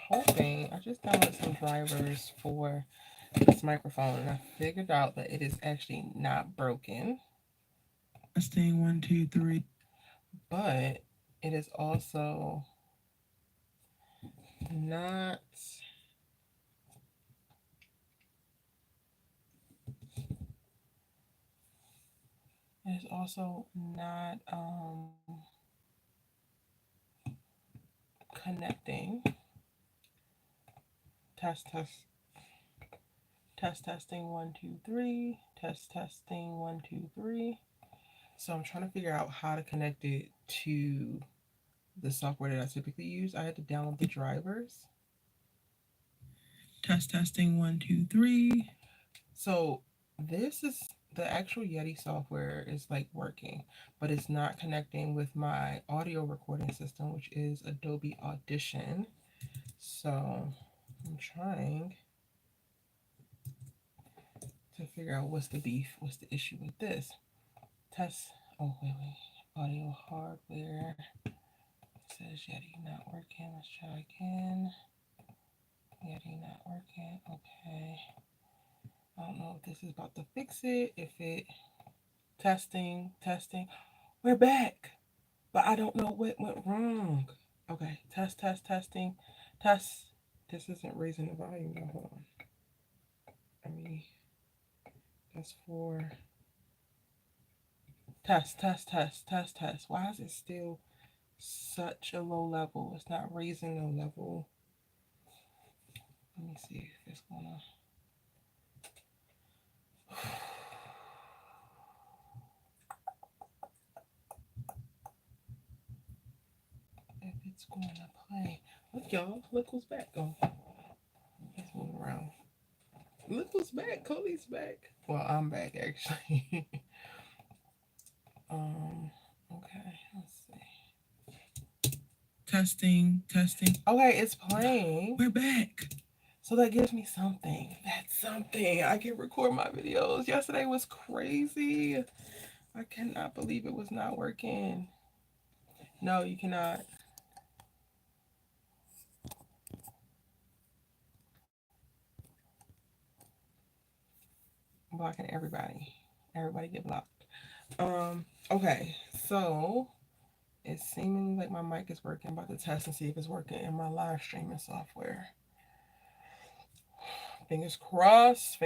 hoping, I just downloaded some drivers for this microphone and I figured out that it is actually not broken. Testing 1, 2, 3. But it is also not. It is also not connecting. Testing 1, 2, 3. Testing 1, 2, 3. So I'm trying to figure out how to connect it to the software that I typically use. I had to download the drivers. Testing 1, 2, 3. So this is the actual Yeti software is like working, but it's not connecting with my audio recording system, which is Adobe Audition. So I'm trying to figure out what's the beef, what's the issue with this. Oh, wait. Audio hardware. It says Yeti not working. Let's try again. Yeti not working. Okay. I don't know if this is about to fix it. If it. Testing. We're back. But I don't know what went wrong. Okay. Testing. Test. This isn't raising the volume. No, hold on. That's for. Test. Why is it still such a low level? It's not raising the level. Let me see if it's gonna. If it's going to play. Look, y'all. Look who's back. Oh, let's move around. Look who's back. Cody's back. Well, I'm back actually. Okay. Let's see. Testing. Okay, it's playing. We're back. So that gives me something. That's something. I can record my videos. Yesterday was crazy. I cannot believe it was not working. No, you cannot. I'm blocking everybody. Everybody get blocked. Okay, so it's seeming like my mic is working. I'm about to test and see if it's working in my live streaming software. Fingers crossed,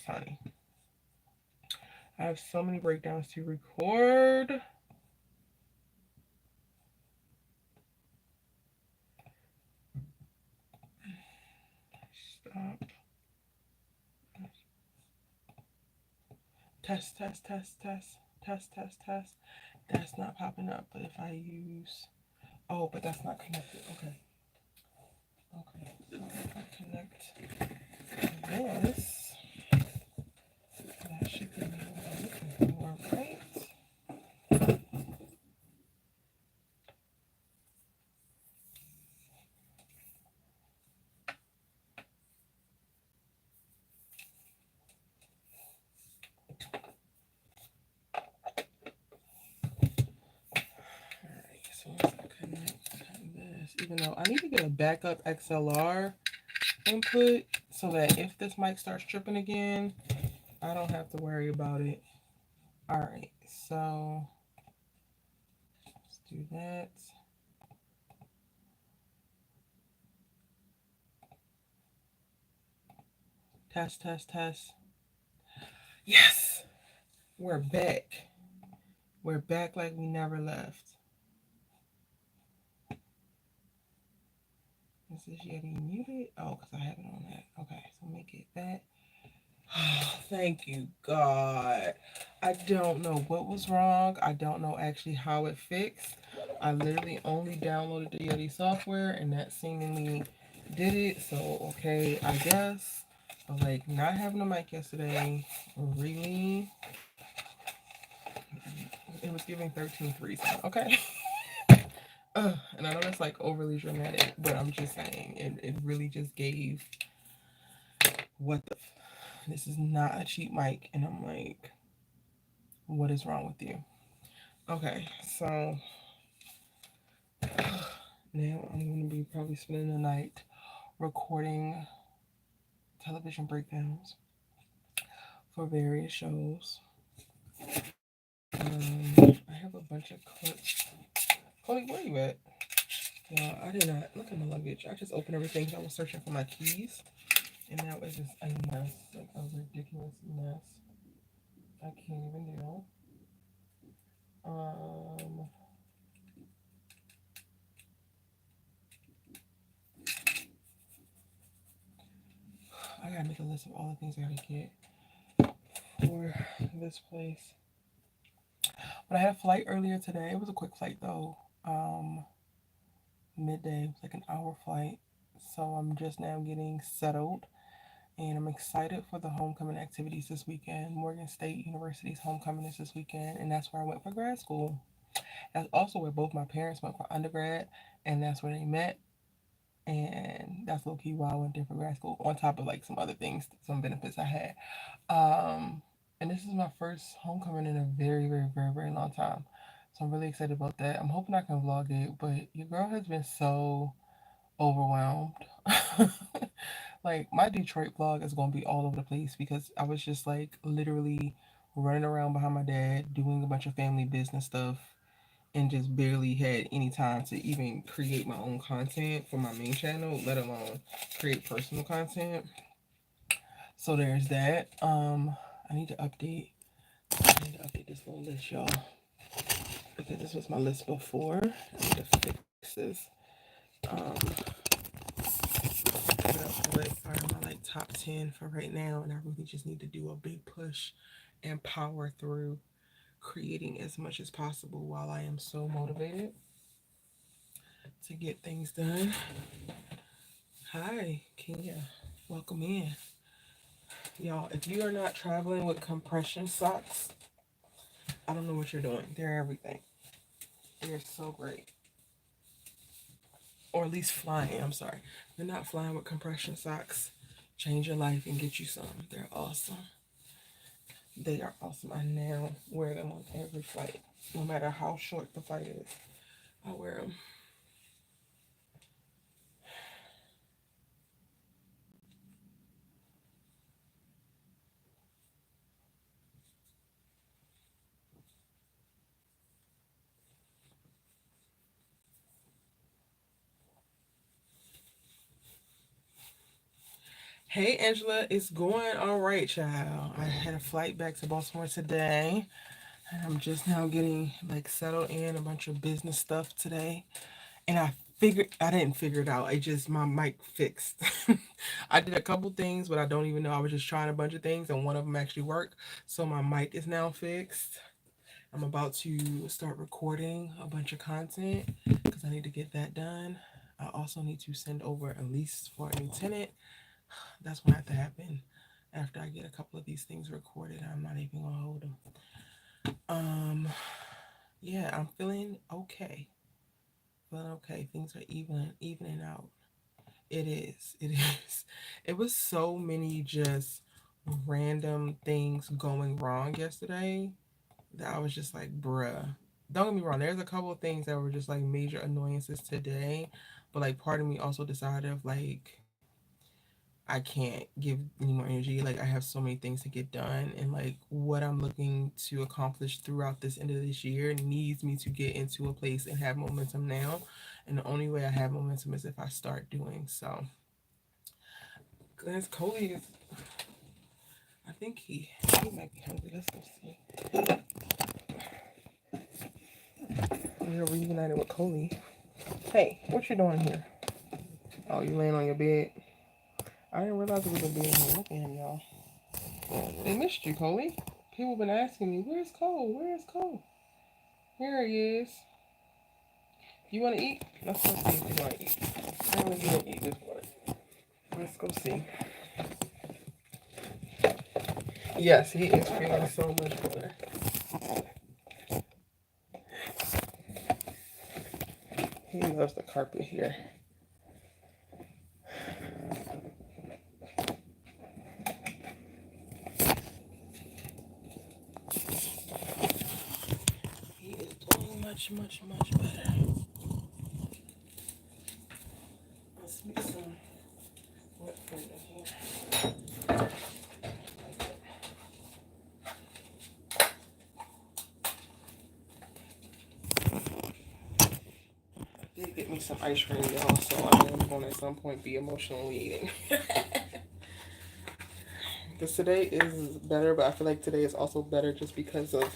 honey. I have so many breakdowns to record. Stop. Test. That's not popping up, but if I use... Oh, but that's not connected. Okay. So if I connect this, that should be more right. So once I connect this, even though I need to get a backup XLR input so that if this mic starts tripping again, I don't have to worry about it. All right, so let's do that. Test. Yes, we're back. We're back like we never left. Is this Yeti muted? Oh, because I have it on that. Okay, so make it that. Thank you, God. I don't know what was wrong. I don't know actually how it fixed. I literally only downloaded the Yeti software and that seemingly did it. So, okay, I guess. But like not having a mic yesterday really, it was giving 13.3. So, okay. And I know that's like overly dramatic, but I'm just saying it really just gave what the this is not a cheap mic, and I'm like, what is wrong with you? Okay, so Now I'm going to be probably spending the night recording television breakdowns for various shows. I have a bunch of clips. Chloe, where you at? Y'all, I did not look at my luggage. I just opened everything because I was searching for my keys. And now it's just a mess. Like a ridiculous mess. I can't even deal. I gotta make a list of all the things I gotta get for this place. But I had a flight earlier today. It was a quick flight though. Midday. It was like an hour flight. So I'm just now getting settled. And I'm excited for the homecoming activities this weekend. Morgan State University's homecoming is this weekend, and that's where I went for grad school. That's also where both my parents went for undergrad, and that's where they met. And that's low key why I went there for grad school, on top of like some other things, some benefits I had. And this is my first homecoming in a very, very, very, very long time. So I'm really excited about that. I'm hoping I can vlog it, but your girl has been so overwhelmed. Like my Detroit vlog is gonna be all over the place because I was just like literally running around behind my dad doing a bunch of family business stuff and just barely had any time to even create my own content for my main channel, let alone create personal content. So there's that. I need to update. I need to update this little list, y'all, because this was my list before. I need to fix this. Figure out what are my like top 10 for right now, and I really just need to do a big push and power through creating as much as possible while I am so motivated to get things done. Hi, Kenya. Welcome in. Y'all, if you are not traveling with compression socks, I don't know what you're doing. They're everything. They're so great. Or at least flying. I'm sorry. If you're not flying with compression socks, change your life and get you some. They're awesome. They are awesome. I now wear them on every flight. No matter how short the flight is, I wear them. Hey, Angela, it's going all right, child. I had a flight back to Baltimore today, and I'm just now getting like settled in a bunch of business stuff today. And I didn't figure it out. I just, my mic fixed. I did a couple things, but I don't even know. I was just trying a bunch of things, and one of them actually worked. So my mic is now fixed. I'm about to start recording a bunch of content because I need to get that done. I also need to send over a lease for a new tenant. That's going to have to happen after I get a couple of these things recorded. I'm not even going to hold them. Yeah, I'm feeling okay. Feeling okay. Things are evening out. It is. It is. It was so many just random things going wrong yesterday that I was just like, bruh. Don't get me wrong. There's a couple of things that were just like major annoyances today, but like part of me also decided like I can't give any more energy. Like I have so many things to get done, and like what I'm looking to accomplish throughout this end of this year needs me to get into a place and have momentum now. And the only way I have momentum is if I start doing so. Glance Coley is. I think he might be hungry. Let's go see. We're reunited with Coley. Hey, what you doing here? Oh, you laying on your bed? I didn't realize it was a bed here. Look at him, y'all. They missed you, Coley. People been asking me, where's Cole? Where's Cole? Here he is. You want to eat? Let's go see if you want to eat. I don't want to eat this morning. Let's go see. Yes, he is feeling so much better. He loves the carpet here. He is doing much, much, much better. some ice cream, y'all, so I am going to at some point be emotionally eating. Because today is better, but I feel like today is also better just because of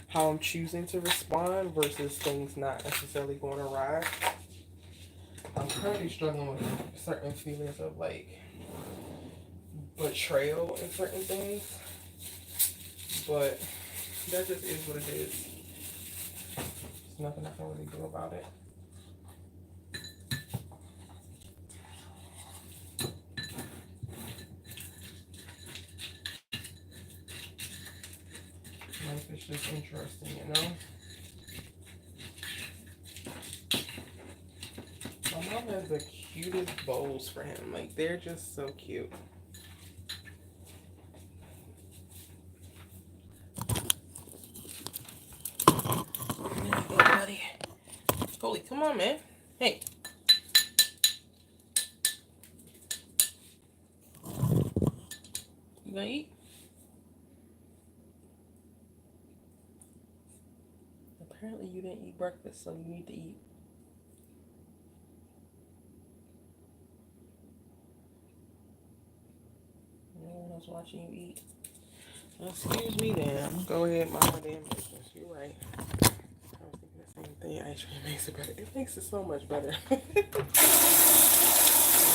how I'm choosing to respond versus things not necessarily going awry. I'm currently struggling with certain feelings of like betrayal in certain things, but that just is what it is. There's nothing I can really do about it. Life is just interesting, you know? My mom has the cutest bowls for him. Like, they're just so cute. There you go, buddy. Holy, come on, man. Hey. You gonna eat? Apparently you didn't eat breakfast, so you need to eat. No one else watching you eat. Excuse me then. Go ahead, mind my damn business. You're right. I was thinking the same thing. Ice cream makes it better. It makes it so much better. It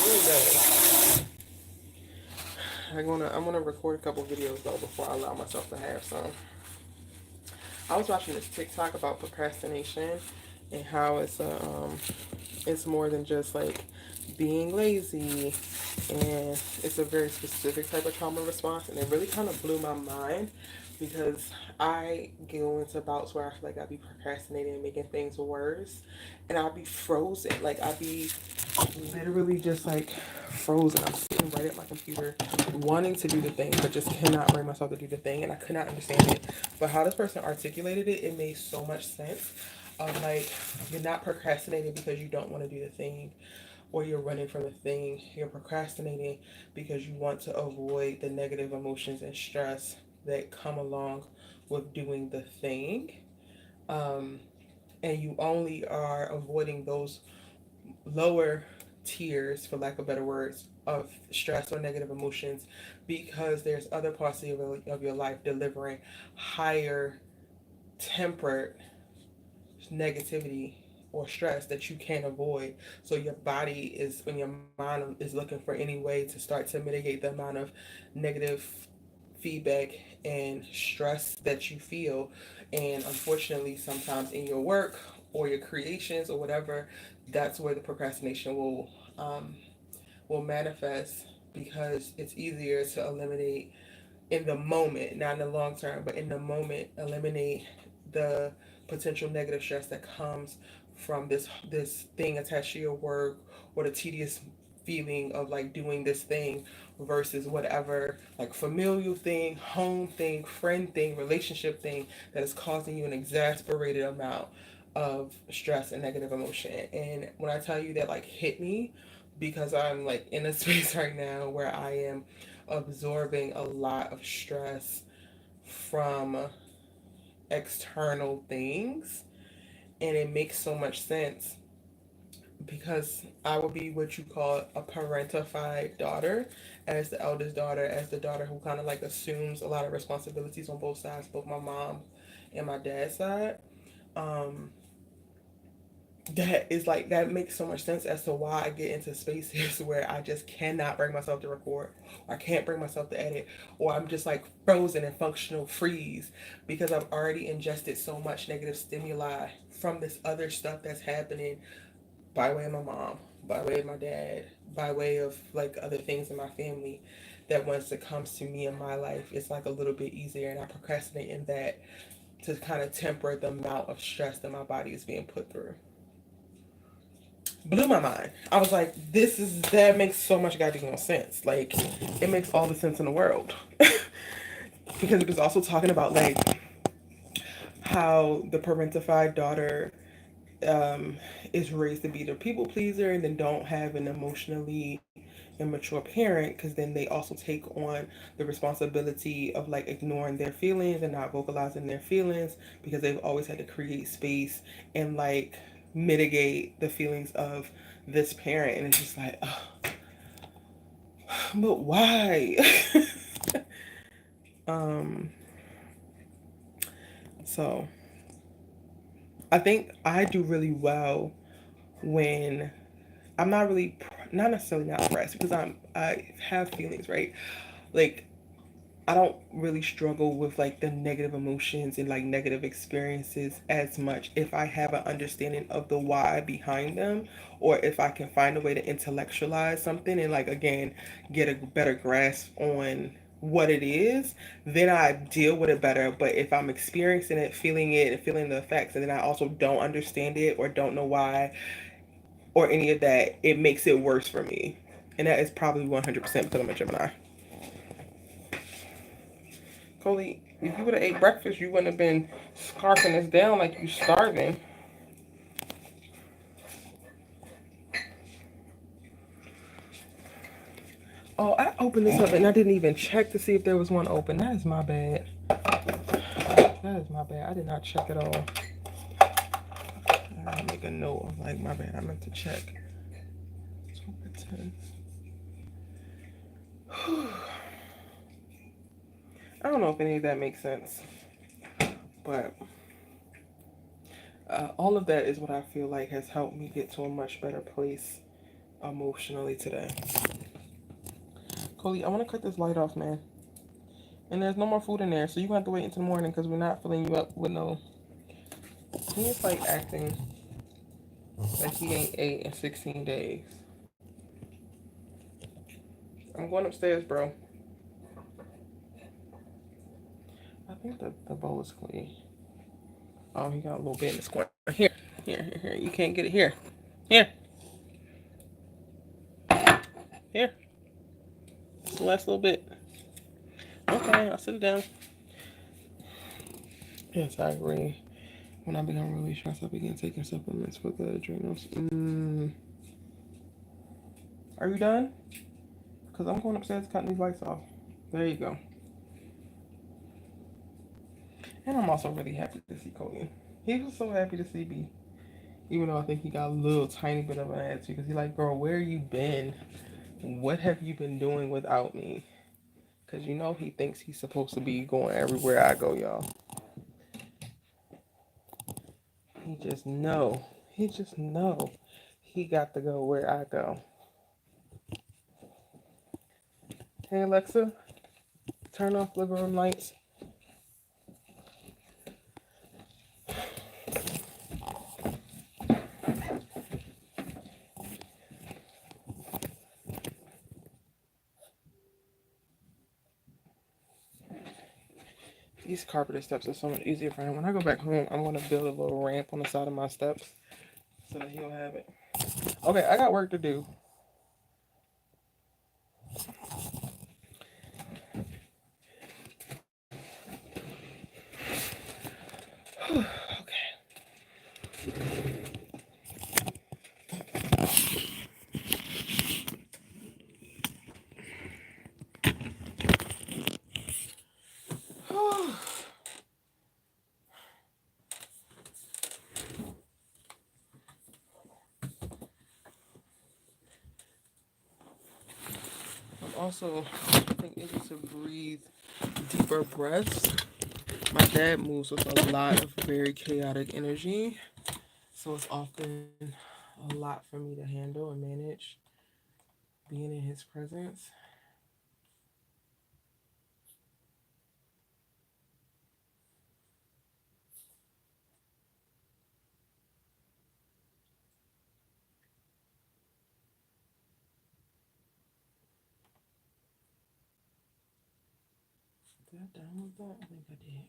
really does. I'm gonna record a couple videos though before I allow myself to have some. I was watching this TikTok about procrastination and how it's more than just like being lazy, and it's a very specific type of trauma response, and it really kind of blew my mind because I go into bouts where I feel like I'd be procrastinating and making things worse, and I'd be frozen. Like I'd be literally just like frozen. I'm sitting right at my computer wanting to do the thing but just cannot bring myself to do the thing, and I could not understand it. But how this person articulated it, it made so much sense. Like, you're not procrastinating because you don't want to do the thing or you're running from the thing. You're procrastinating because you want to avoid the negative emotions and stress that come along with doing the thing. um, and you only are avoiding those lower tiers, for lack of better words, of stress or negative emotions because there's other parts of your life delivering higher tempered negativity or stress that you can't avoid. So your body is, when your mind is looking for any way to start to mitigate the amount of negative feedback and stress that you feel. And unfortunately, sometimes in your work or your creations or whatever, that's where the procrastination will manifest, because it's easier to eliminate in the moment, not in the long term, but in the moment, eliminate the potential negative stress that comes from this thing attached to your work, or the tedious feeling of like doing this thing versus whatever like familial thing, home thing, friend thing, relationship thing that is causing you an exasperated amount of stress and negative emotion. And when I tell you that like hit me, because I'm like in a space right now where I am absorbing a lot of stress from external things, and it makes so much sense because I would be what you call a parentified daughter, as the eldest daughter, as the daughter who kind of like assumes a lot of responsibilities on both sides, both my mom and my dad's side. um that is like, that makes so much sense as to why I get into spaces where I just cannot bring myself to record, or I can't bring myself to edit, or I'm just like frozen in functional freeze because I've already ingested so much negative stimuli from this other stuff that's happening by way of my mom, by way of my dad, by way of like other things in my family, that once it comes to me in my life, it's like a little bit easier, and I procrastinate in that to kind of temper the amount of stress that my body is being put through. Blew my mind. I was like, that makes so much goddamn sense. Like, it makes all the sense in the world. Because it was also talking about like how the parentified daughter is raised to be the people pleaser, and then don't have an emotionally immature parent, because then they also take on the responsibility of like ignoring their feelings and not vocalizing their feelings because they've always had to create space and like mitigate the feelings of this parent. And it's just like, oh, but why? um, so I think I do really well when I'm not really, not necessarily not pressed, because I have feelings, right? Like, I don't really struggle with like the negative emotions and like negative experiences as much if I have an understanding of the why behind them, or if I can find a way to intellectualize something and like again get a better grasp on what it is, then I deal with it better. But if I'm experiencing it and feeling the effects, and then I also don't understand it or don't know why or any of that, it makes it worse for me. And that is probably 100% because I'm a Gemini. Coley, if you would have ate breakfast, you wouldn't have been scarfing us down like you starving. Oh, I opened this up and I didn't even check to see if there was one open. That is my bad. That is my bad. I did not check at all. I gotta make a note of like, my bad. I meant to check. I don't know if any of that makes sense, but all of that is what I feel like has helped me get to a much better place emotionally today. Coley, I want to cut this light off, man. And there's no more food in there, so you're going to have to wait until the morning because we're not filling you up with no... He's like acting like he ain't ate in 16 days. I'm going upstairs, bro. I think the bowl is clean. Oh, he got a little bit in the square. Here. You can't get it here. Here. Here. It's the last little bit. Okay, I'll sit it down. Yes, I agree. When I become really stressed, I begin taking supplements for the adrenals. Are you done? Because I'm going upstairs cutting these lights off. There you go. And I'm also really happy to see Cody. He was so happy to see me. Even though I think he got a little tiny bit of an attitude. Because he's like, girl, where you been? What have you been doing without me? Because you know he thinks he's supposed to be going everywhere I go, y'all. He just know. He just know. He got to go where I go. Hey, Alexa, turn off living room lights. These carpeted steps are so much easier for him. When I go back home, I'm going to build a little ramp on the side of my steps so that he'll have it. Okay, I got work to do. I'm also, I think, able to breathe deeper breaths. My dad moves with a lot of very chaotic energy, so it's often a lot for me to handle and manage being in his presence. Did I download that? I think I did.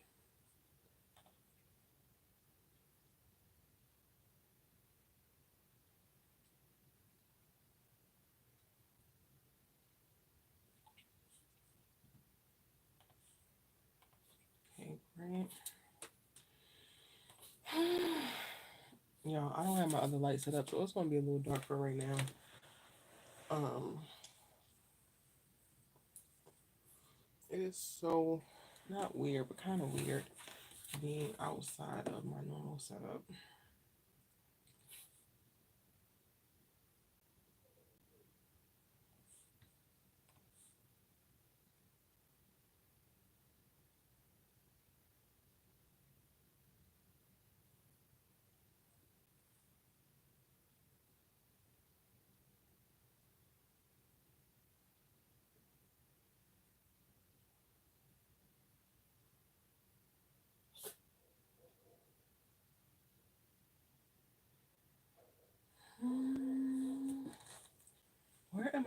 Okay, great. Y'all, I don't have my other light set up, so it's gonna be a little dark for right now. Um, it is so not weird, but kind of weird being outside of my normal setup.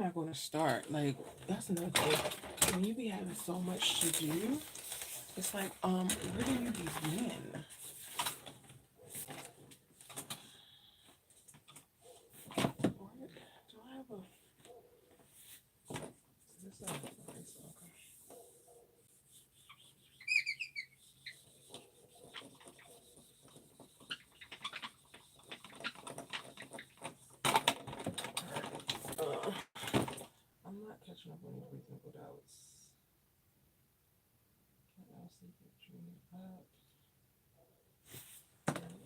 I going to start? Like, that's another thing. When you be having so much to do, it's like, where do you begin? Where, do I have a... Is this a... Okay. I'm not catching up on these reasonable doubts. Can else get dreaming up?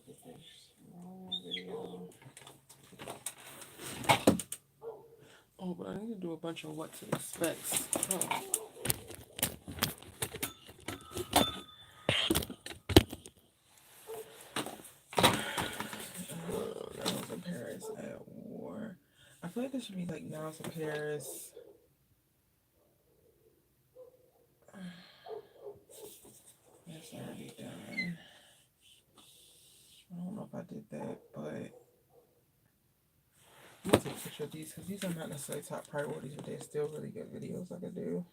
Get this wrong video. Oh, but I need to do a bunch of what to expect. Oh. Now it's in Paris at war. I feel like this should be like now it's in Paris. That's already done. I don't know if I did that, but I'm gonna take a picture of these because these are not necessarily top priorities, but they're still really good videos I could do.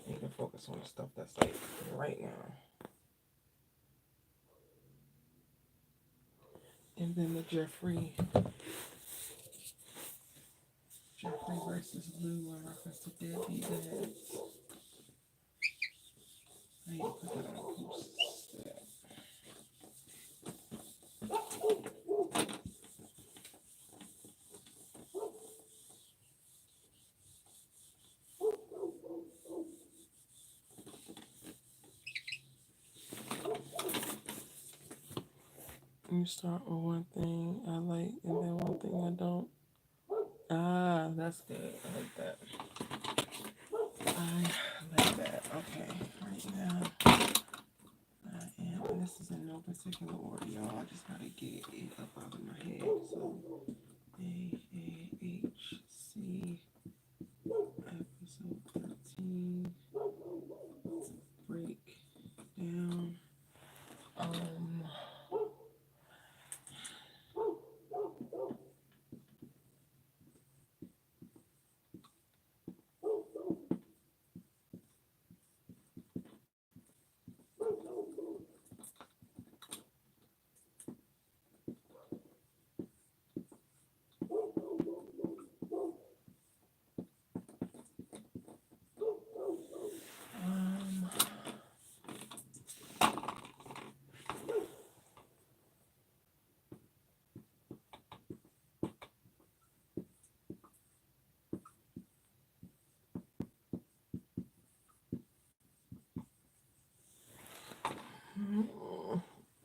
You can focus on the stuff that's like right now. And then the Jeffrey versus Lou in reference to deadbeat dads. I need to put that on a post. You start with one thing I like and then one thing I don't. Ah, that's good. I like that. I like that. Okay, right now and this is in no particular order, y'all. I just gotta get it up out of my head. So AAHC episode 13 break down.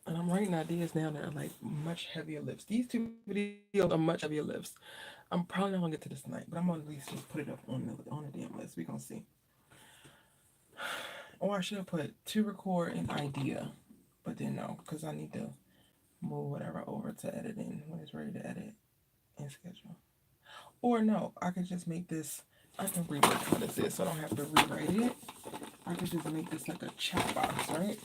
And I'm writing ideas now that are like much heavier lifts. These two videos are much heavier lifts. I'm probably not gonna get to this tonight, but I'm gonna at least just put it up on the damn list. We're gonna see. Or I should have put to record an idea, but then no, because I need to move whatever over to editing when it's ready to edit and schedule. Or no, I could just make this. I can rewrite what this is, so I don't have to rewrite it. I could just make this like a chat box, right?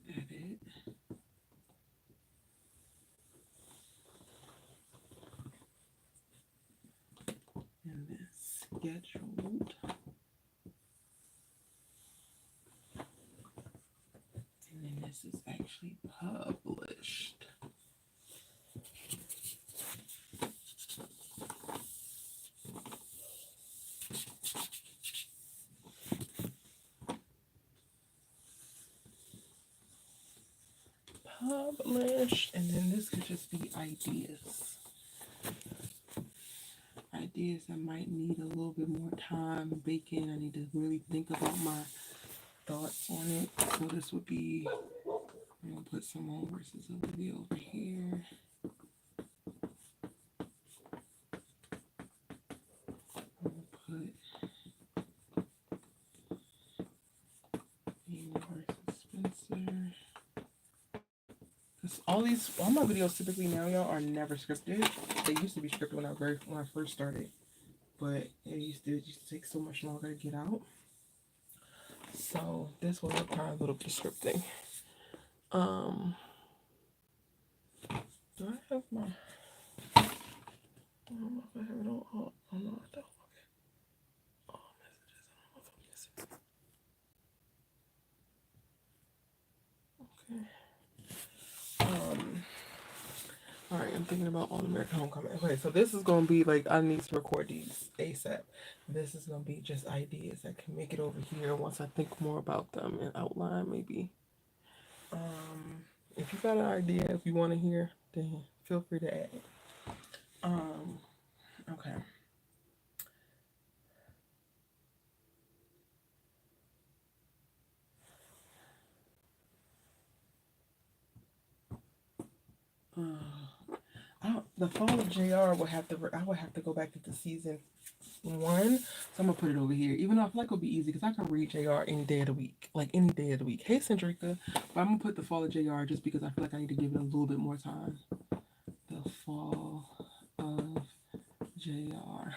Edit. And then scheduled. And then this is actually published. Published, and then this could just be ideas. Ideas that might need a little bit more time baking. I need to really think about my thoughts on it. So this would be, I'm gonna put some more versus a video over here. I'm gonna put Amy versus Spencer. All my videos typically now, y'all, are never scripted. They used to be scripted when I first started, but it used to take so much longer to get out. So this will require a little bit of scripting. My, I don't know if I have it on. Oh no, I don't. Okay. All messages. I don't know if I'm missing. Okay. All right, I'm thinking about All American Homecoming. Okay, so this is gonna be like I need to record these ASAP. This is gonna be just ideas that can make it over here once I think more about them and outline maybe. If you got an idea, if you want to hear, then feel free to add it. Okay. The Fall of JR would have to. I would have to go back into season 1, so I'm gonna put it over here. Even though I feel like it'll be easy because I can read JR any day of the week, like any day of the week. Hey, Centrica, but I'm gonna put the Fall of JR just because I feel like I need to give it a little bit more time. The Fall of JR.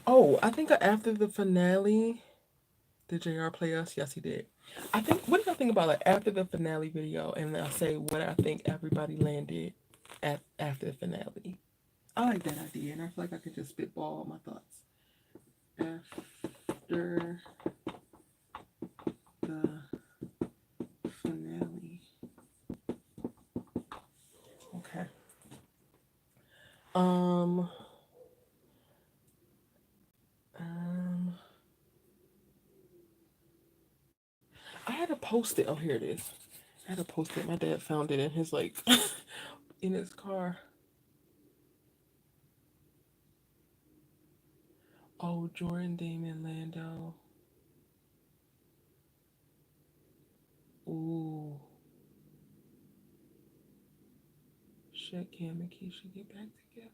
Oh, I think after the finale, did JR play us? Yes, he did. I think. What do y'all think about like after the finale video, and I'll say what I think everybody landed at after the finale. I like that idea, and I feel like I could just spitball my thoughts after the finale. Okay. I had to post it. Oh, here it is. I had to post it. My dad found it in his like in his car. Oh, Jordan, Damon, Lando. Ooh. Should Cam and Keisha get back together?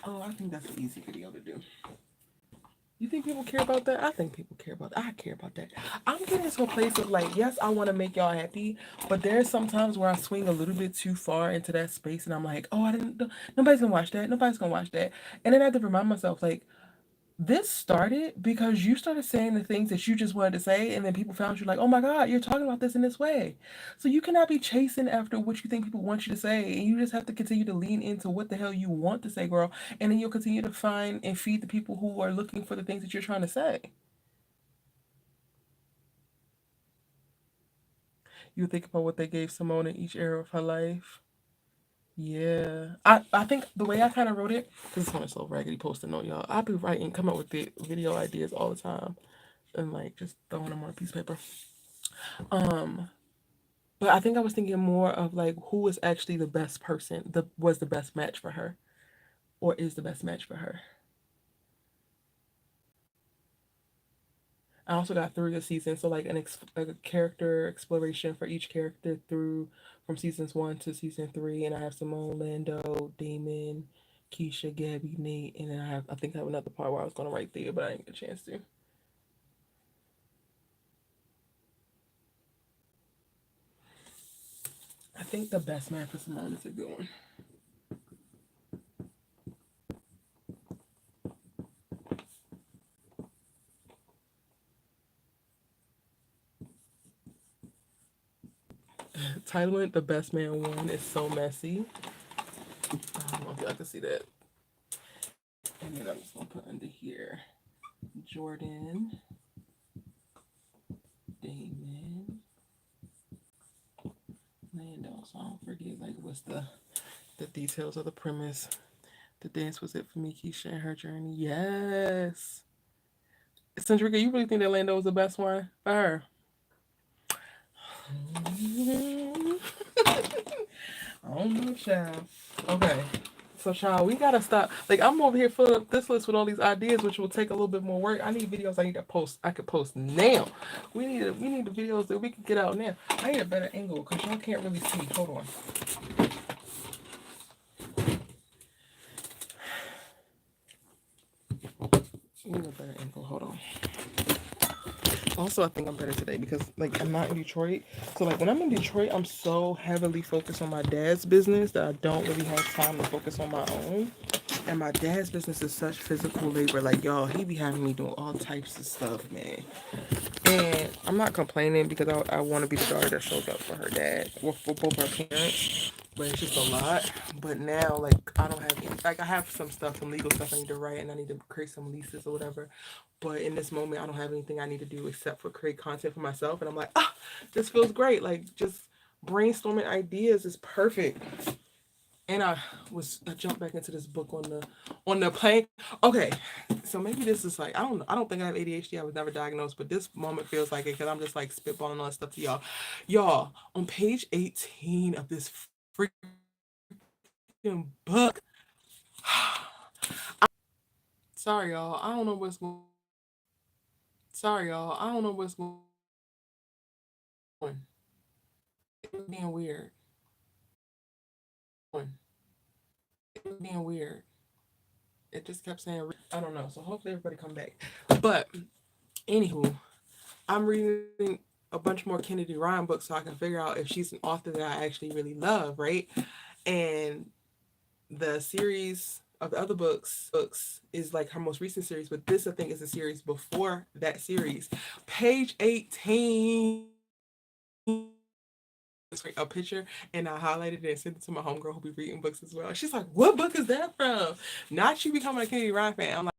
Oh, I think that's an easy video to do. You think people care about that? I think people care about that. I care about that. I'm getting to a place of like, yes, I want to make y'all happy, but there's sometimes where I swing a little bit too far into that space and I'm like, oh, nobody's gonna watch that. Nobody's gonna watch that. And then I have to remind myself, like, this started because you started saying the things that you just wanted to say, and then people found you like, oh my God, you're talking about this in this way. So you cannot be chasing after what you think people want you to say, and you just have to continue to lean into what the hell you want to say, girl, and then you'll continue to find and feed the people who are looking for the things that you're trying to say. You think about what they gave Simone in each era of her life. Yeah, I think the way I kind of wrote it, because this one is so raggedy posting on y'all. I be writing, come up with the video ideas all the time, and like just throwing them on a piece of paper. But I think I was thinking more of like who was actually the best person, was the best match for her, or is the best match for her. I also got through the season, so like a character exploration for each character through from seasons 1 to season 3, and I have Simone, Lando, Damon, Keisha, Gabby, Nate, and then I think I have another part where I was gonna write there, but I didn't get a chance to. I think the best man for Simone is a good one. Tyler, the best man one is so messy. I don't know if y'all can see that. And then I'm just gonna put under here Jordan, Damon, Lando. So I don't forget like what's the details of the premise. The dance was it for me, Keisha, and her journey. Yes. Centrica, you really think that Lando was the best one for her? I don't know, child. Okay. So, child, we gotta stop. Like, I'm over here filling up this list with all these ideas, which will take a little bit more work. I need videos. I need to post. I could post now. We need the videos that we can get out now. I need a better angle because y'all can't really see. Hold on. I need a better angle. Hold on. Also, I think I'm better today because, like, I'm not in Detroit. So, like, when I'm in Detroit, I'm so heavily focused on my dad's business that I don't really have time to focus on my own. And my dad's business is such physical labor. Like, y'all, he be having me doing all types of stuff, man. And I'm not complaining because I want to be the daughter that shows up for her dad, or for both her parents. But it's just a lot. But now, like, I don't have any, like, I have some stuff, some legal stuff I need to write, and I need to create some leases or whatever. But in this moment, I don't have anything I need to do except for create content for myself. And I'm like, ah, this feels great. Like, just brainstorming ideas is perfect. And I jumped back into this book on the plane. Okay, so maybe this is like, I don't think I have ADHD. I was never diagnosed, but this moment feels like it because I'm just like spitballing all that stuff to y'all. Y'all, on page 18 of this freaking book. Sorry, y'all. I don't know what's going. Sorry, y'all. I don't know what's going on. It was being weird. It was being weird. It just kept saying, I don't know. So hopefully everybody come back. But anywho, I'm reading a bunch more Kennedy Ryan books so I can figure out if she's an author that I actually really love, right? And the series of the other books is like her most recent series, but this I think is a series before that series. Page 18, a picture, and I highlighted it and sent it to my homegirl who be reading books as well. She's like, "What book is that from?" Not you becoming a Kennedy Ryan fan. I'm like,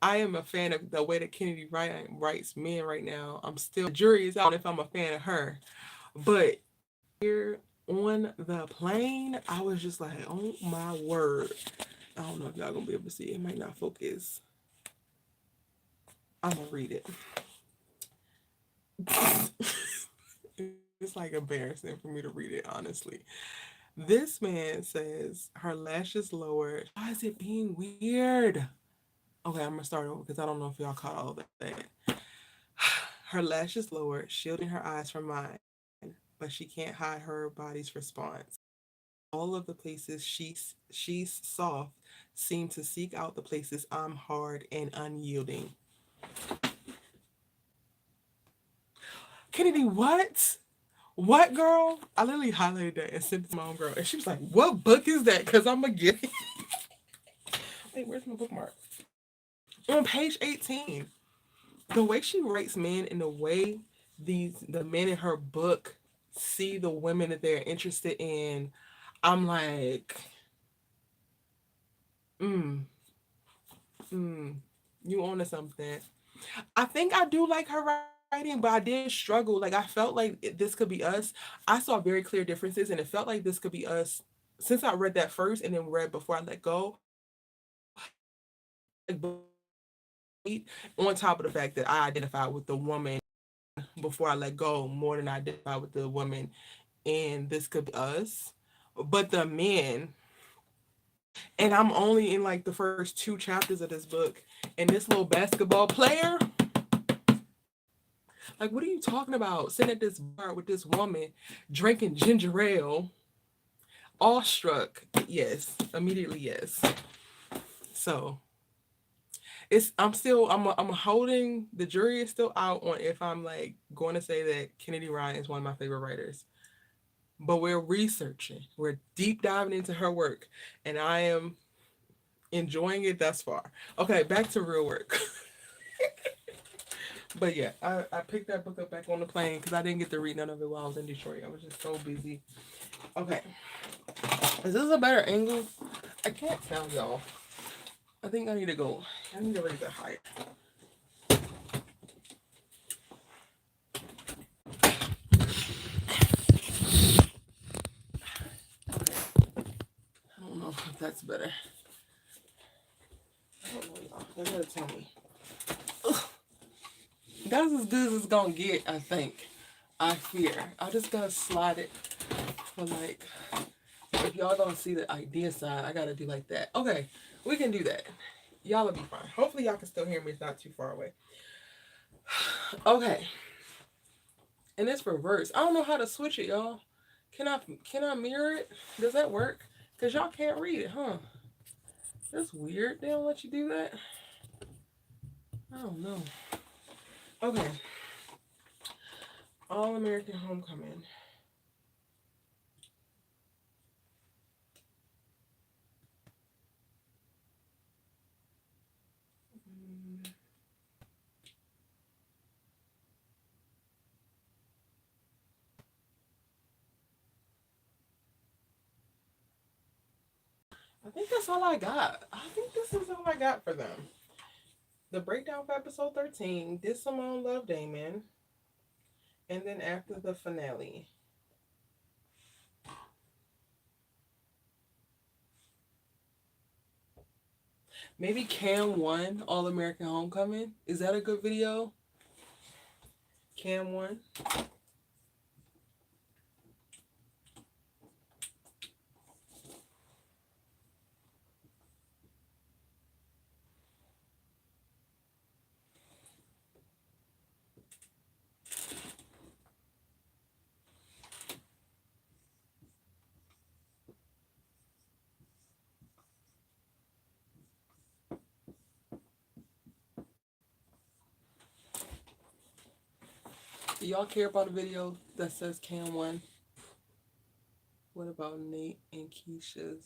I am a fan of the way that Kennedy Ryan writes men right now. I'm still, the jury is out if I'm a fan of her. But here on the plane, I was just like, oh my word. I don't know if y'all gonna be able to see it. It might not focus. I'm gonna read it. It's like embarrassing for me to read it, honestly. This man says her lashes lowered. Why is it being weird? Okay, I'm gonna start over because I don't know if y'all caught all of that. Her lashes lowered, shielding her eyes from mine, but she can't hide her body's response. All of the places she's soft seem to seek out the places I'm hard and unyielding. Kennedy, what? What, girl? I literally highlighted that and sent it to my own girl, and she was like, "What book is that?" Because I'm gonna get it. Wait, where's my bookmark? On page 18. The way she writes men and the way the men in her book see the women that they're interested in, I'm like, mm, mm, you on to something. I think I do like her writing, but I did struggle. Like, I felt like this could be us. I saw very clear differences, and it felt like this could be us. Since I read that first and then read Before I Let Go, like, on top of the fact that I identified with the woman Before I Let Go more than I identified with the woman in This Could Be Us. But the men, and I'm only in like the first two chapters of this book, and this little basketball player, like, what are you talking about? Sitting at this bar with this woman drinking ginger ale, awestruck. Yes, immediately yes. So it's I'm holding, the jury is still out on if I'm like going to say that Kennedy Ryan is one of my favorite writers. But we're researching, we're deep diving into her work, and I am enjoying it thus far. Okay, back to real work. But yeah, I picked that book up back on the plane because I didn't get to read none of it while I was in Detroit. I was just so busy. Okay, is this a better angle? I can't tell y'all. I think I need to go. I need to raise it higher. I don't know if that's better. I don't know, y'all. Y'all gotta tell me. Ugh. That's as good as it's gonna get, I think. I fear. I just gotta slide it for like, if y'all don't see the idea side, I gotta do like that. Okay, we can do that. Y'all will be fine. Hopefully y'all can still hear me. It's not too far away. Okay. And it's reverse. I don't know how to switch it, y'all. Can I mirror it? Does that work? Cause y'all can't read it, huh? That's weird. They don't let you do that. I don't know. Okay. All American Homecoming. I think that's all I got. I think this is all I got for them. The breakdown for episode 13. Did Simone love Damon? And then after the finale. Maybe Cam 1, All American Homecoming. Is that a good video? Cam 1. Do y'all care about a video that says Cam 1? What about Nate and Keisha's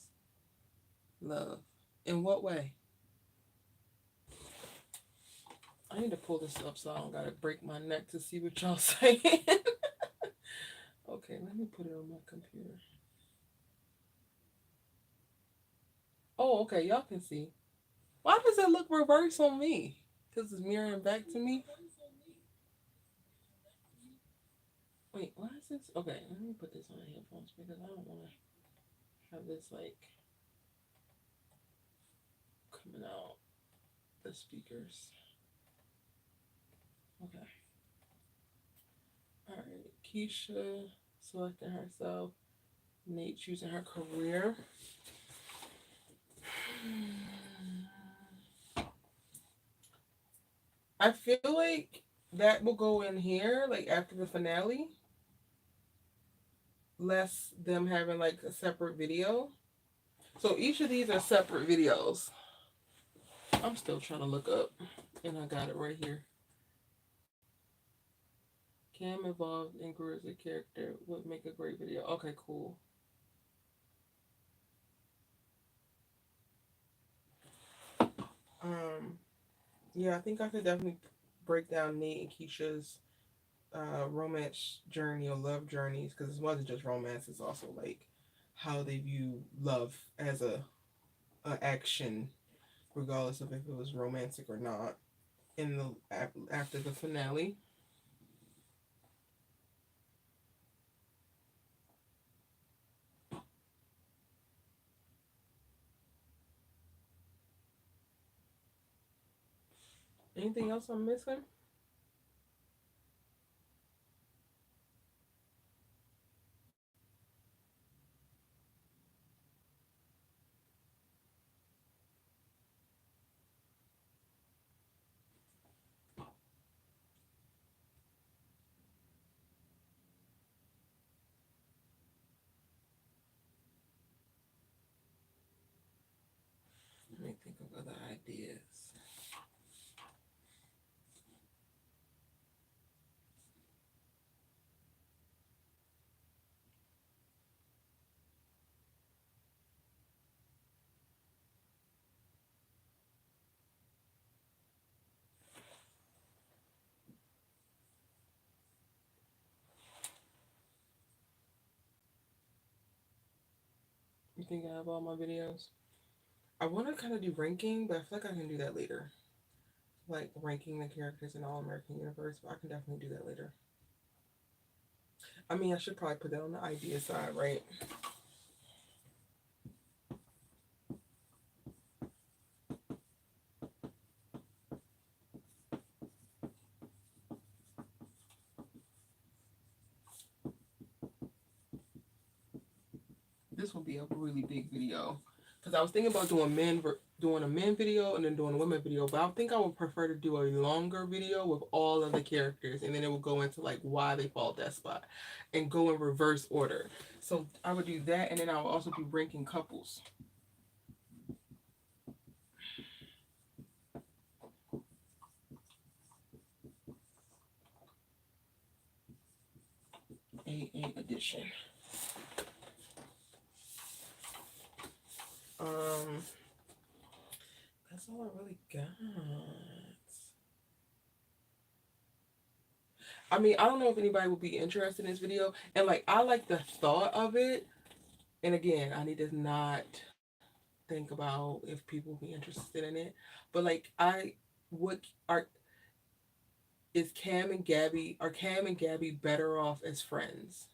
love? In what way? I need to pull this up so I don't gotta break my neck to see what y'all saying. Okay, let me put it on my computer. Oh, okay, y'all can see. Why does it look reverse on me? Because it's mirroring back to me? Wait, why is this? Okay, let me put this on headphones because I don't want to have this like coming out the speakers. Okay. Alright, Keisha selecting herself, Nate choosing her career. I feel like that will go in here, like after the finale. Less them having like a separate video. So each of these are separate videos. I'm still trying to look up, and I got it right here. Cam evolved and grew as a character would make a great video. Okay, cool. Yeah, I think I could definitely break down Nate and Keisha's romance journey or love journeys because it wasn't just romance; it's also like how they view love as a action, regardless of if it was romantic or not. In the after the finale. Anything else I'm missing? Let me think of other ideas. You think I have all my videos? I want to kind of do ranking, but I feel like I can do that later. Like ranking the characters in All American Universe, but I can definitely do that later. I mean, I should probably put that on the idea side, right? This will be a really big video because I was thinking about doing a men video and then doing a women video, but I think I would prefer to do a longer video with all of the characters, and then it will go into like why they fall at that spot and go in reverse order. So I would do that, and then I would also be ranking couples. AA edition. That's all I really got. I mean, I don't know if anybody would be interested in this video, and like I like the thought of it. And again, I need to not think about if people be interested in it. But like what are is Cam and Gabby are Cam and Gabby better off as friends?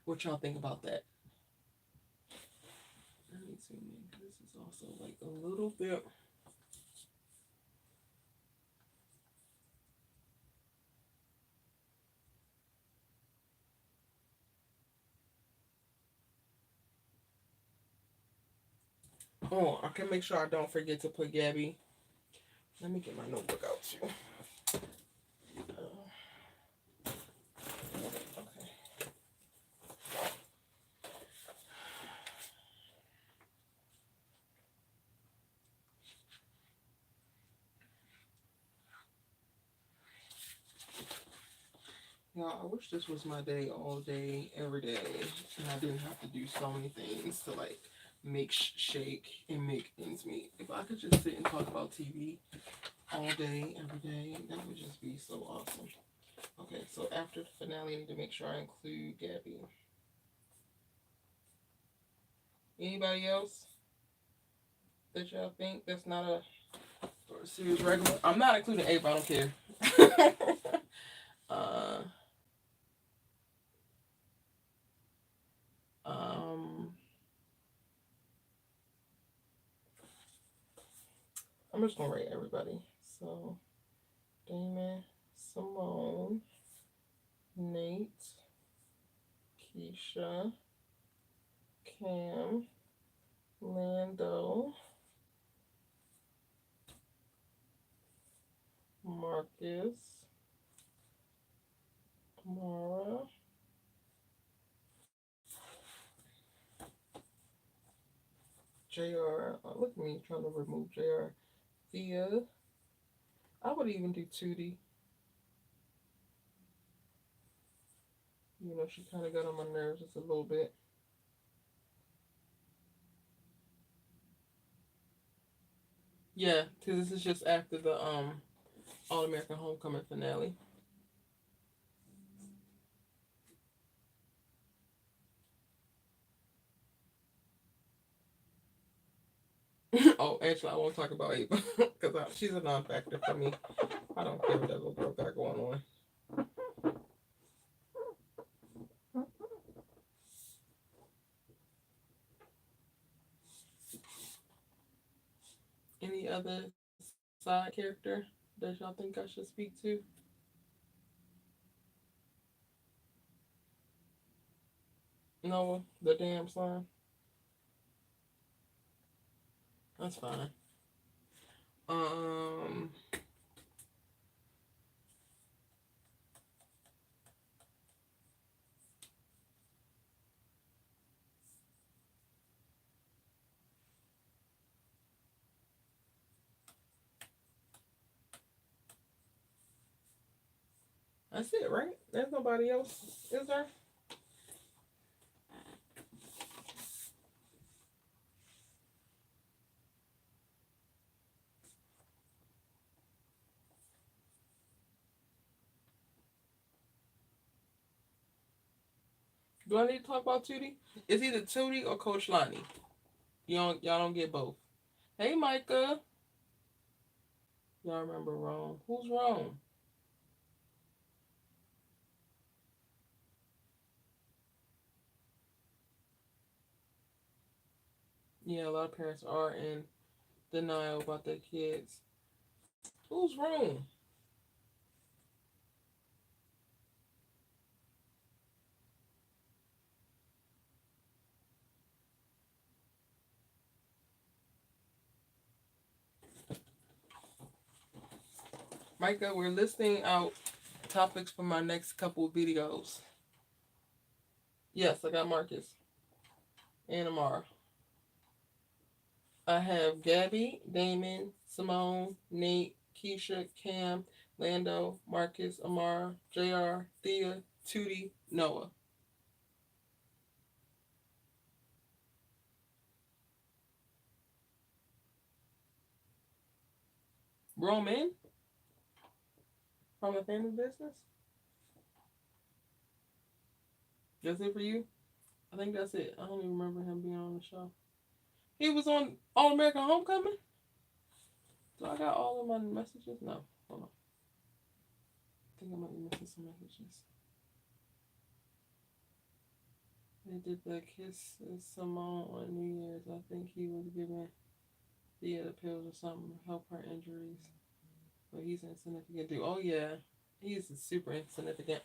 What y'all think about that? Let me zoom in. This is also like a little bit. Oh, I can make sure I don't forget to put Gabby. Let me get my notebook out too. Okay. Yeah, I wish this was my day all day, every day, and I didn't have to do so many things to like make shake and make ends meet. If I could just sit and talk about TV all day, every day, that would just be so awesome. Okay, so after the finale, I need to make sure I include Gabby. Anybody else that y'all think that's not a series regular? I'm not including Abe, I don't care. uh, um, I'm just gonna rate everybody. So, Damon, Simone, Nate, Keisha, Cam, Lando, Marcus, Mara, JR. Look at me trying to remove JR. Thea. I would even do Tootie. You know, she kind of got on my nerves just a little bit. Yeah, because this is just after the All American Homecoming finale. Oh, actually, I won't talk about Ava because she's a non-factor for me. I don't care what that little girl got going on. Any other side character that y'all think I should speak to? Noah, the damn slime. That's fine. Um, that's it, right? There's nobody else, is there? Do I need to talk about Tootie? It's either Tootie or Coach Lonnie. Y'all don't get both. Hey, Micah. Y'all remember Rome? Who's Rome? Yeah, a lot of parents are in denial about their kids. Who's Rome? Micah, we're listing out topics for my next couple of videos. Yes, I got Marcus and Amara. I have Gabby, Damon, Simone, Nate, Keisha, Cam, Lando, Marcus, Amara, JR, Thea, Tootie, Noah. Roman from a family business. That's it for you? I think that's it. I don't even remember him being on the show. He was on All American Homecoming. Do I got all of my messages? No. Hold on. I think I might be missing some messages. They did the Kiss Simone on New Year's. I think he was giving the pills or something to help her injuries. But he's insignificant dude. Oh yeah. He's super insignificant.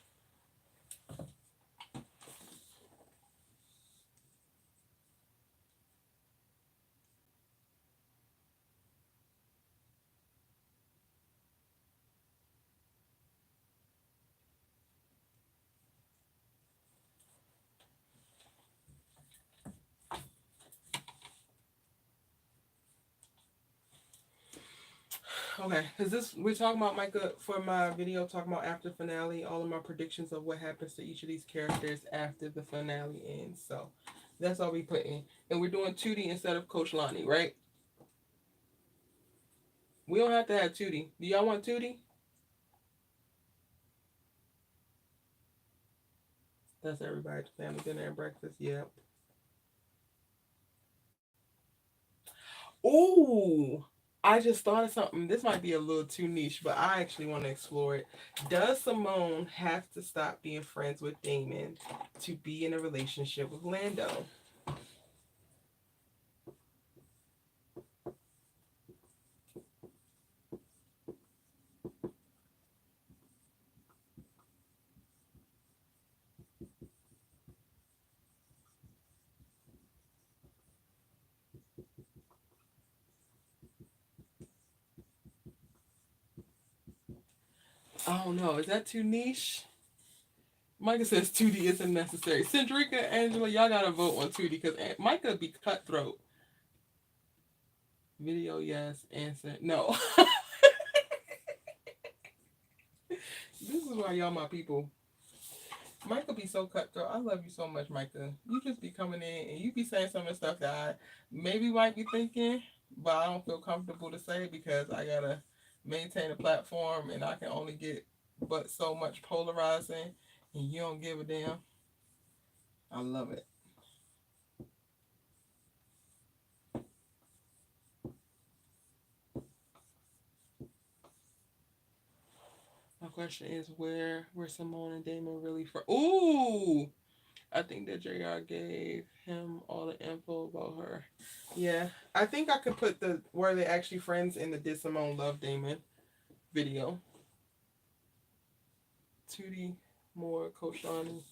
Okay, because we're talking about Micah for my video, talking about after finale, all of my predictions of what happens to each of these characters after the finale ends. So that's all we put in. And we're doing Tootie instead of Coach Lonnie, right? We don't have to have Tootie. Do y'all want Tootie? That's everybody. Family dinner and breakfast. Yep. Ooh, I just thought of something. This might be a little too niche, but I actually want to explore it. Does Simone have to stop being friends with Damon to be in a relationship with Lando? I don't know. Is that too niche? Micah says Tootie isn't necessary. Cendrika, Angela, y'all gotta vote on Tootie because Micah be cutthroat. Video, yes. Answer, no. This is why y'all my people. Micah be so cutthroat. I love you so much, Micah. You just be coming in and you be saying some of the stuff that I maybe might be thinking, but I don't feel comfortable to say because I gotta maintain a platform and I can only get but so much polarizing and you don't give a damn. I love it. My question is where were Simone and Damon really from? Ooh, I think that JR gave him all the info about her. Yeah, I think I could put the were they actually friends in the Did Simone Love Damon video. Tootie, more Coach Lonnie.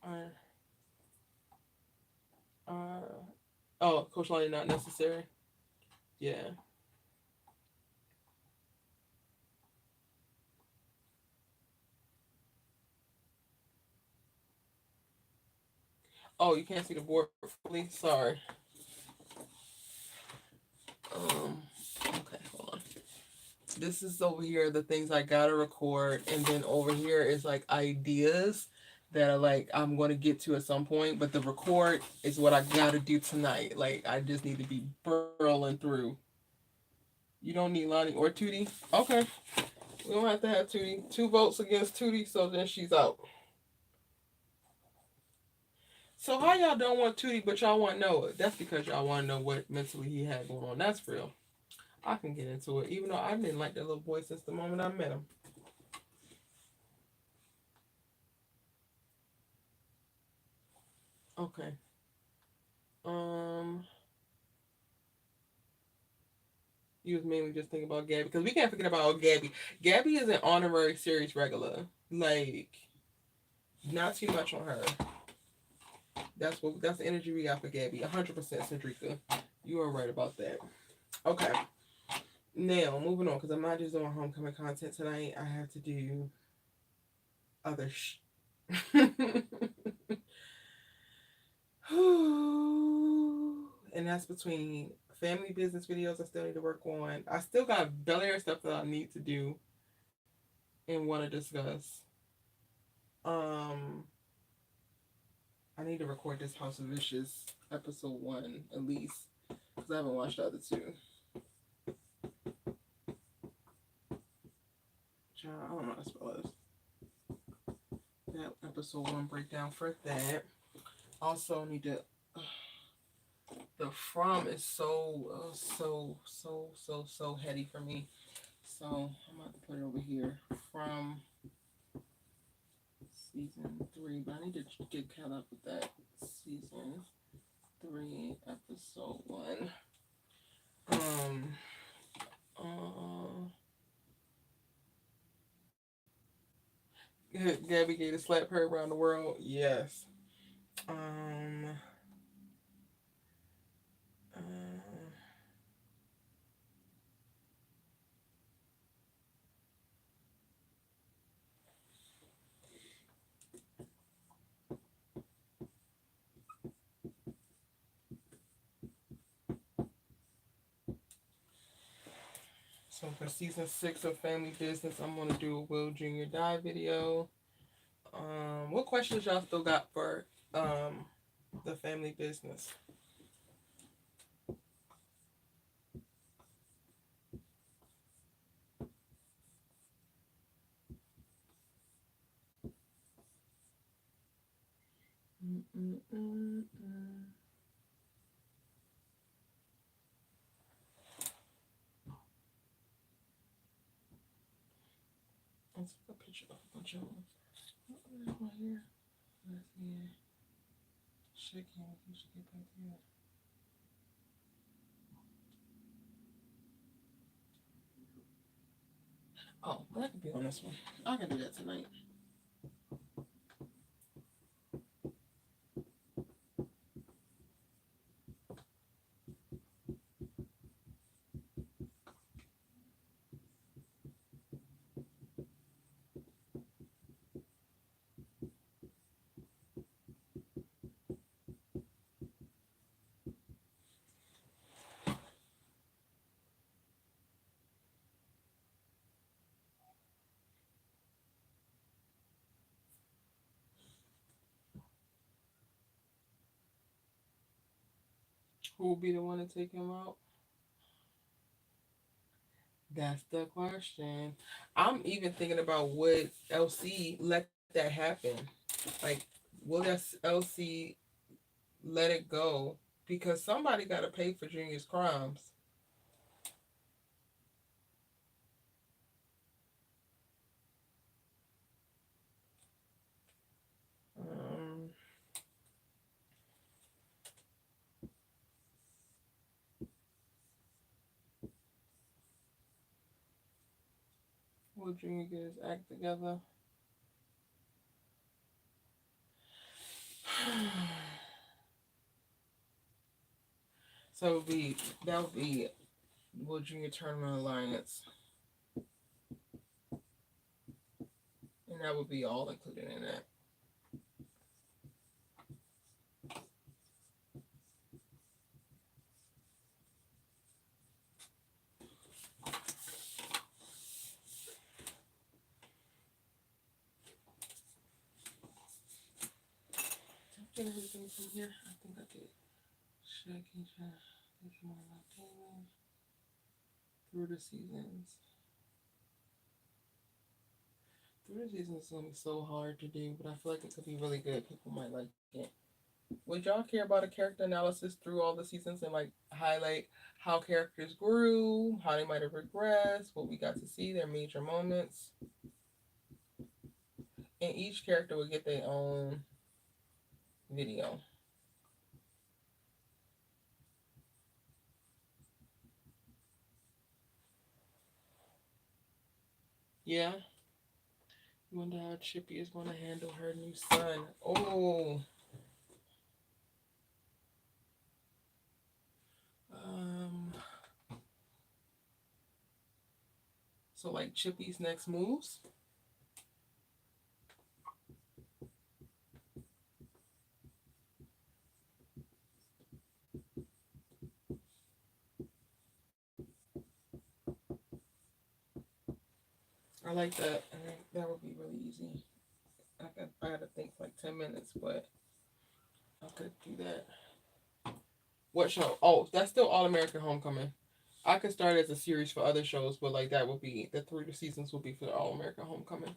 Uh, uh, oh, Coach Lonnie not necessary. Yeah. Oh, you can't see the board fully. Sorry. Okay, hold on. This is over here the things I gotta record, and then over here is like ideas that are like I'm gonna get to at some point, but the record is what I gotta do tonight. Like I just need to be burrowing through. You don't need Lonnie or Tootie? Okay. We don't have to have Tootie. 2 votes against Tootie, so then she's out. So how y'all don't want Tootie, but y'all want Noah? That's because y'all want to know what mentally he had going on. That's real. I can get into it, even though I didn't like that little boy since the moment I met him. Okay. Um, you was mainly just thinking about Gabby because we can't forget about Gabby. Gabby is an honorary series regular. Like, not too much on her. That's the energy we got for Gabby. 100% Cedrica. You are right about that. Okay. Now moving on because I'm not just doing homecoming content tonight. I have to do other and that's between family business videos I still need to work on. I still got Bel Air stuff that I need to do and want to discuss. Um, I need to record this House of Vicious episode 1 at least because I haven't watched the other 2. I don't know how to spell this. That episode 1 breakdown for that. Also need to. The from is so heady for me. So I'm about to put it over here. From season 3, but I need to get caught up with that. Season 3, episode 1. Uh, Gabby gave to slap her around the world. Yes. Um. Uh, so for season 6 of Family Business, I'm gonna do a Will Jr. Die video. What questions y'all still got for the Family Business? Mm-mm-mm-mm. Let's put a picture of a bunch of them. Right here. Let's see. Shaking. You should get back to it. Oh, well, that could be on this one. I can do that tonight. Who will be the one to take him out? That's the question. I'm even thinking about would LC let that happen? Like, will LC let it go? Because somebody got to pay for Junior's crimes. Um, will Junior get his act together? So it would be that would be will Junior Tournament Alliance, and that would be all included in that. Did I get everything from here? I think I did. Shaking, there's more about Damon through the seasons. Through the seasons is gonna be so hard to do, but I feel like it could be really good. People might like it. Would y'all care about a character analysis through all the seasons and like highlight how characters grew, how they might have regressed, what we got to see, their major moments? And each character would get their own video. Yeah. Wonder how Chippy is going to handle her new son. Oh. Um. So like Chippy's next moves. I like that. I think that would be really easy. I had to think for like 10 minutes, but I could do that. What show? Oh, that's still All American Homecoming. I could start as a series for other shows, but like that would be the 3 seasons will be for All American Homecoming.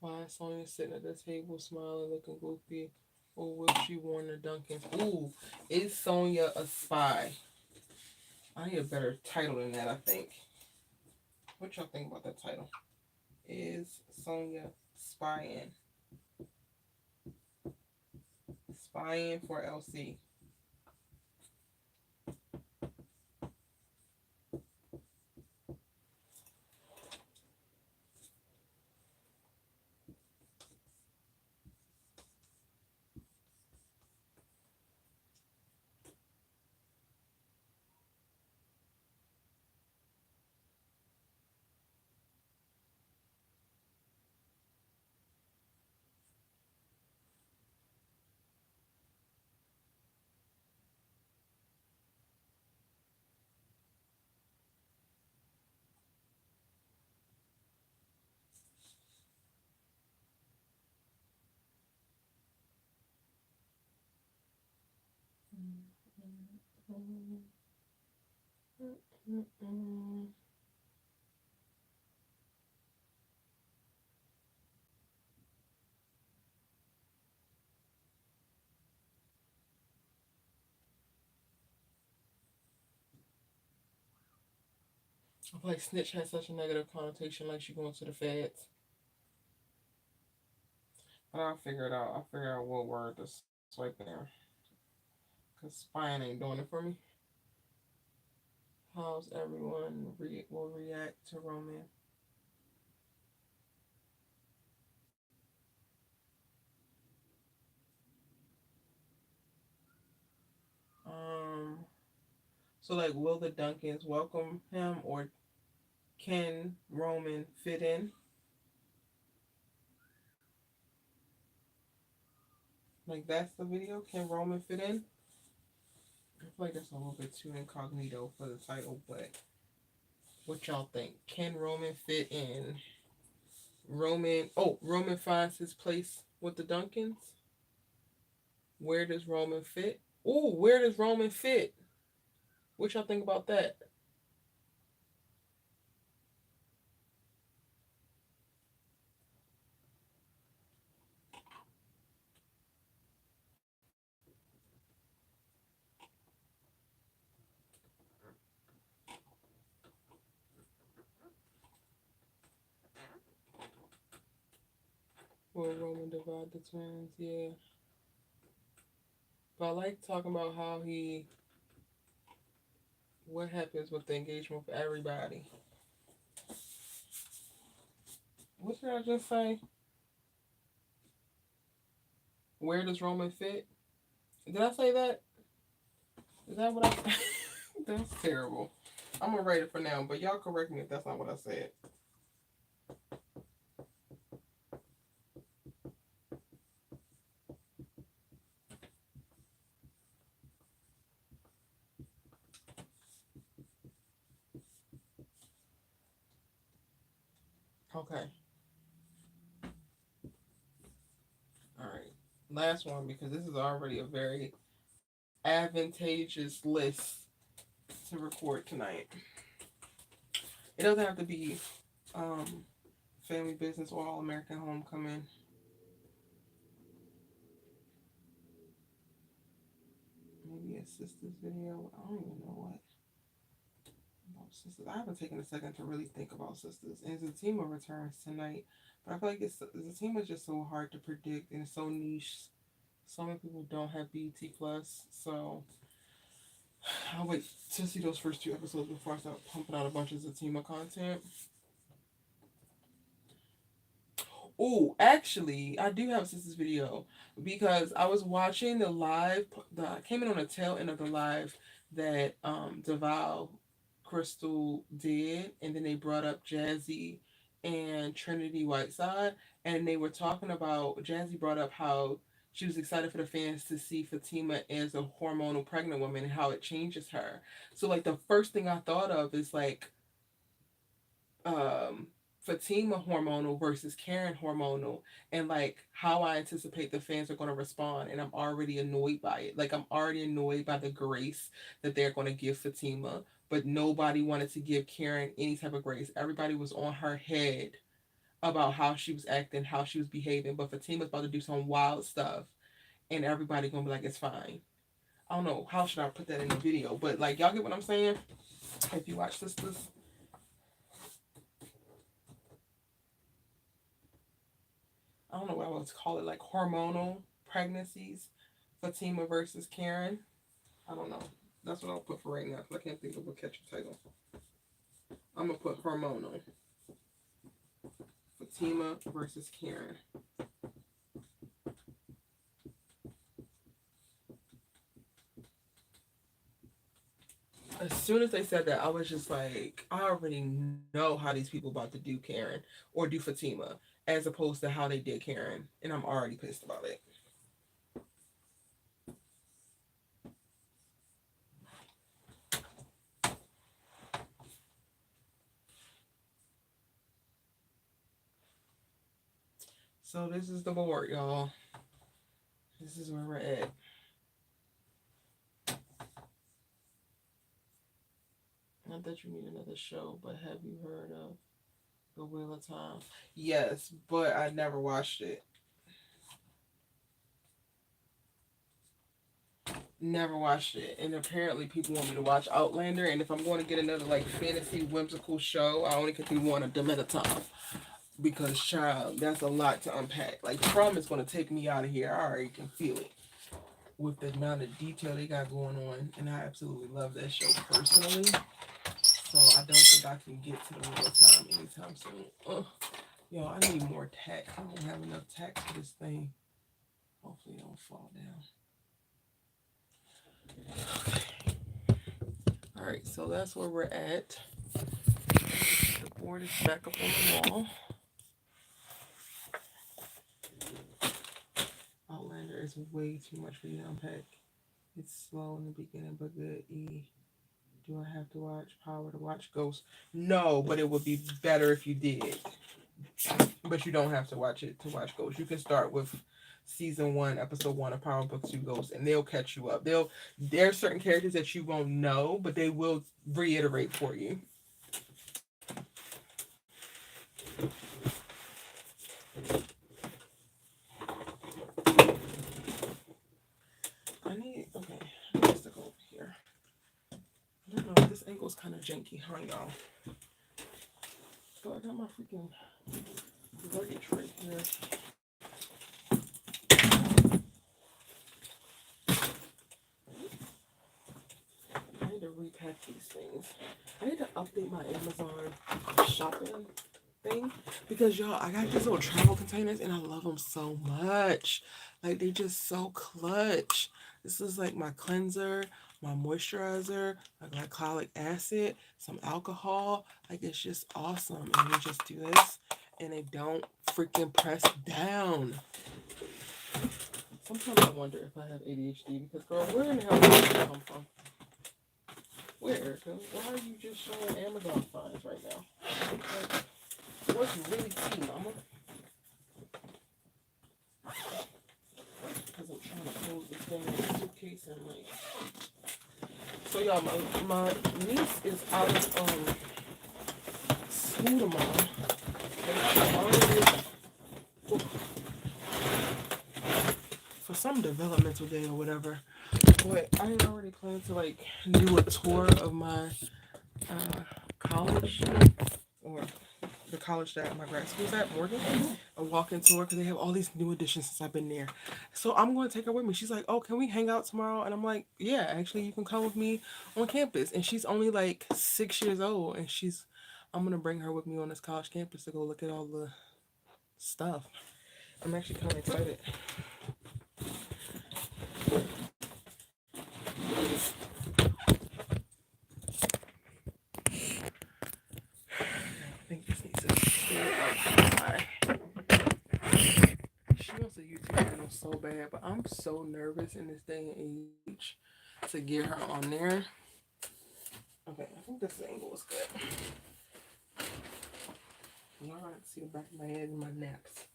Why is Sonya sitting at the table smiling, looking goofy? Or will she warn the Duncans? Ooh, is Sonya a spy? I need a better title than that, I think. What y'all think about that title? Is Sonya spying? Spying for LC. I feel like snitch has such a negative connotation, like she going to the feds. But I'll figure it out. I'll figure out what word to swipe there. Because spying ain't doing it for me. How's everyone will react to Roman? Um, so like, will the Duncans welcome him, or can Roman fit in? Like, that's the video. Can Roman fit in? I feel like that's a little bit too incognito for the title, but what y'all think? Can Roman fit in? Roman finds his place with the Duncans. Where does Roman fit? Ooh, where does Roman fit? What y'all think about that? Will Roman divide the twins? Yeah. But I like talking about how what happens with the engagement for everybody. What did I just say? Where does Roman fit? Did I say that? Is that what I said? That's terrible. I'm gonna write it for now, but y'all correct me if that's not what I said. Okay. All right. Last one, because this is already a very advantageous list to record tonight. It doesn't have to be um, family business or all American homecoming. Maybe a sisters video. I don't even know what about sisters. I haven't taken a second to really think about sisters. And Zatima returns tonight, but I feel like Zatima is just so hard to predict and it's so niche. So many people don't have BT plus, so I'll wait to see those first two episodes before I start pumping out a bunch of Zatima content. Oh, actually, I do have a sisters video because I was watching the live. I came in on the tail end of the live that Deval Crystal did, and then they brought up Jazzy and Trinity Whiteside, and they were talking about Jazzy brought up how she was excited for the fans to see Fatima as a hormonal pregnant woman and how it changes her. So like the first thing I thought of is like um Fatima hormonal versus Karen hormonal, and like how I anticipate the fans are going to respond, and I'm already annoyed by it. Like I'm already annoyed by the grace that they're going to give Fatima, but nobody wanted to give Karen any type of grace. Everybody was on her head about how she was acting, how she was behaving. But Fatima's about to do some wild stuff, and everybody gonna be like, it's fine. I don't know how should I put that in the video, but like y'all get what I'm saying. If you watch this, I don't know what I would call it, like hormonal pregnancies, Fatima versus Karen. I don't know. That's what I'll put for right now because I can't think of a catchy title. I'm gonna put hormonal. Fatima versus Karen. As soon as they said that, I was just like, I already know how these people about to do Karen or do Fatima, as opposed to how they did Karen, and I'm already pissed about it. So this is the board, y'all. This is where we're at. Not that you need another show, but have you heard of The Wheel of Time? Yes, but I never watched it. Never watched it. And apparently people want me to watch Outlander. And if I'm going to get another like fantasy whimsical show, I only can do one of them at a time. Because child, that's a lot to unpack. Like From is going to take me out of here. I already can feel it. With the amount of detail they got going on. And I absolutely love that show personally. So I don't think I can get to The Wheel of Time anytime soon. Ugh. Yo, I need more tack. I don't have enough tack for this thing. Hopefully it don't fall down. Alright, so that's where we're at. The board is back up on the wall. Outlander is way too much for you to unpack. It's slow in the beginning, but good. Do I have to watch Power to watch Ghost? No, but it would be better if you did. But you don't have to watch it to watch Ghost. You can start with season 1, episode 1 of Power Book 2 Ghost, and they'll catch you up. There are certain characters that you won't know, but they will reiterate for you. I need to go over here. I don't know, this angle's kind of janky, huh, y'all? So I got my freaking luggage right here. I need to repack these things. I need to update my Amazon shopping thing because y'all, I got these little travel containers and I love them so much. Like they just so clutch. This is like my cleanser, my moisturizer, my glycolic acid, some alcohol. Like it's just awesome. And you just do this and they don't freaking press down. Sometimes I wonder if I have ADHD because girl, where in the hell did this come from? Where? Why are you just showing Amazon finds right now? Like, what's really tea, mama? Because I'm trying to close this thing in the suitcase and like. So y'all, my niece is out of school tomorrow. For some developmental day or whatever. But I had already planned to like do a tour of my college or the college that my grad school's at, Morgan, a walk-in tour because they have all these new additions since I've been there. So I'm going to take her with me. She's like, oh, can we hang out tomorrow? And I'm like, yeah, actually, you can come with me on campus. And she's only like 6 years old, and I'm going to bring her with me on this college campus to go look at all the stuff. I'm actually kind of excited. I think this needs to clear up. She wants a YouTube channel so bad, but I'm so nervous in this day and age to get her on there. Okay, I think this angle is good. Y'all can see the back of my head and my naps.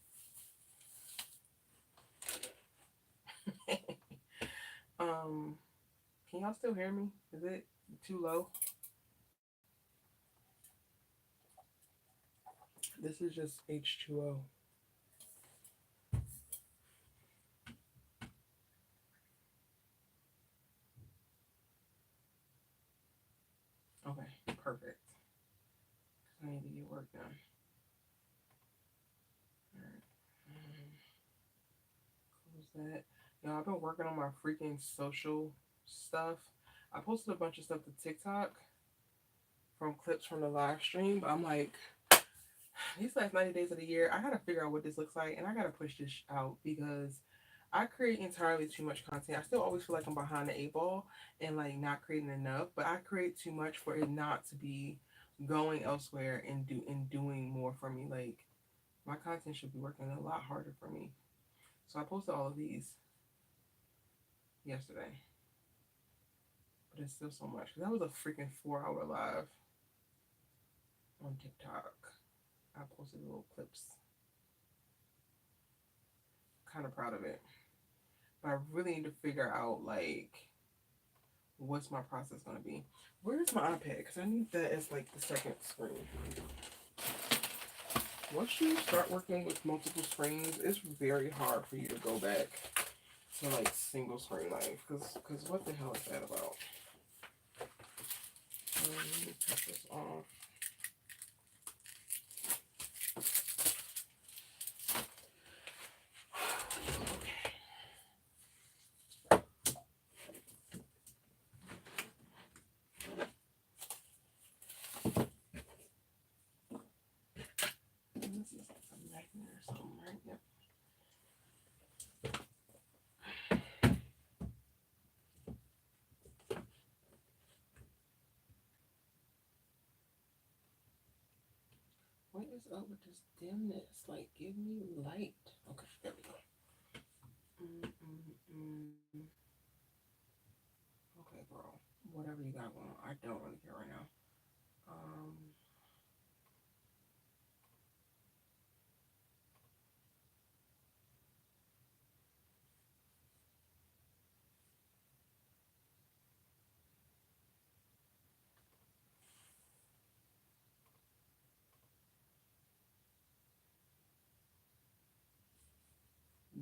Can y'all still hear me? Is it too low? This is just H2O. Okay, perfect. I need to get work done. Alright. Close that. Y'all, I've been working on my freaking social stuff. I posted a bunch of stuff to TikTok from clips from the live stream, but I'm like, these last 90 days of the year, I gotta figure out what this looks like, and I gotta push this out because I create entirely too much content. I still always feel like I'm behind the eight ball and like not creating enough, but I create too much for it not to be going elsewhere and doing more for me. Like my content should be working a lot harder for me. So I posted all of these yesterday, but it's still so much. That was a freaking 4 hour live on TikTok. I posted little clips. Kind of proud of it. But I really need to figure out like what's my process gonna be. Where's my iPad? Because I need that as like the second screen. Once you start working with multiple screens, it's very hard for you to go back to like single screen life. Because what the hell is that about? Let me cut this off. This is a magnet or something, right? Yep. What is up with this dimness? Like, give me light. Okay, there we go. Okay, bro. Whatever you got going on, I don't really care right now.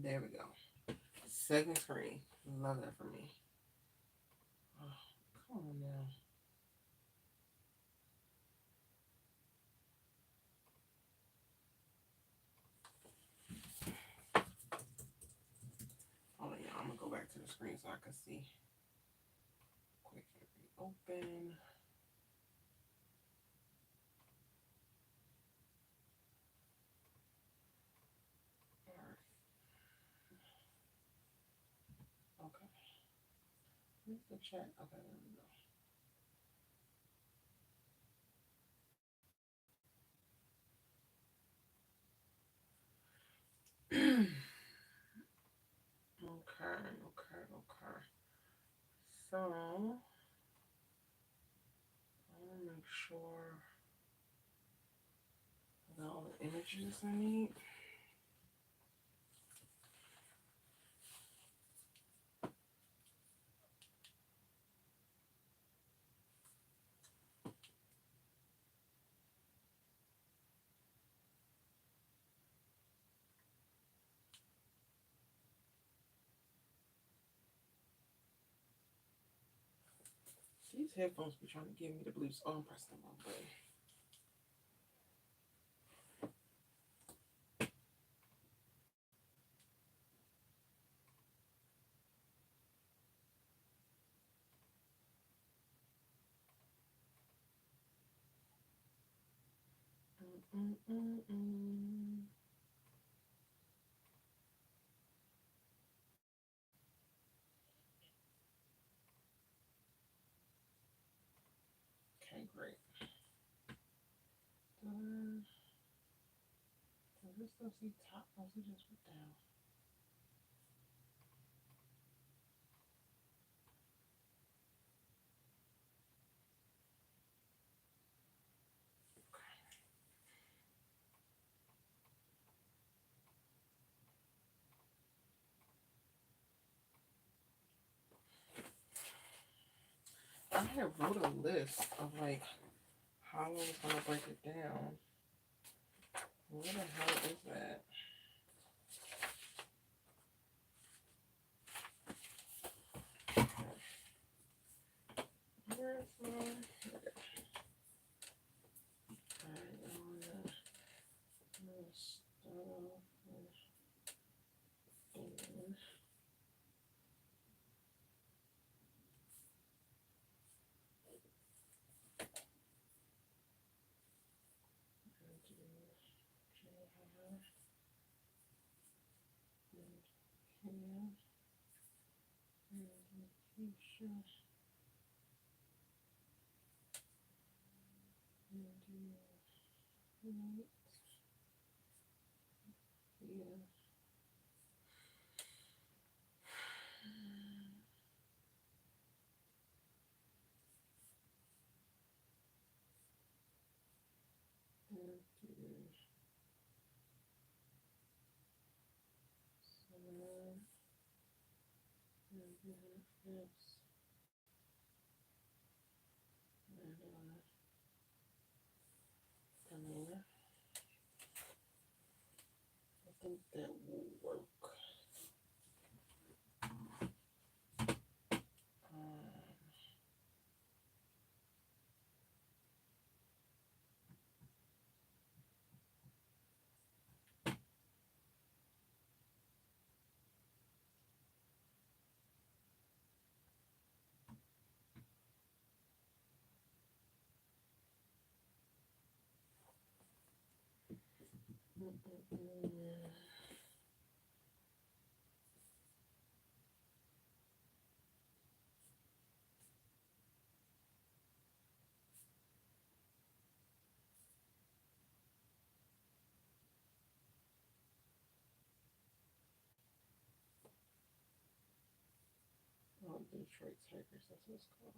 There we go. Second screen. Love that for me. Oh, come on now. Hold on, y'all. I'm gonna go back to the screen so I can see. Quick open. Alright. Okay. Where's the chat? Okay, there we go. Okay. So, I want to make sure I got all the images I need. These headphones be trying to give me the blues. Oh, I'm pressing the wrong button. Okay, great. Does this still see top? Or is it just put down? I had wrote a list of like how I was gonna break it down. Where the hell is that? Where's my... I think that will work. Oh, Detroit Tigers, that's what it's called.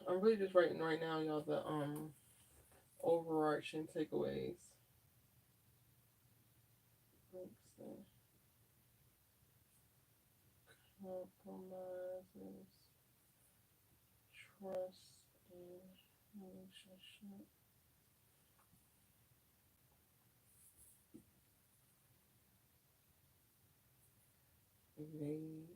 I'm really just writing right now, y'all, the overarching takeaways. Compromises, trust, and relationship. Vague.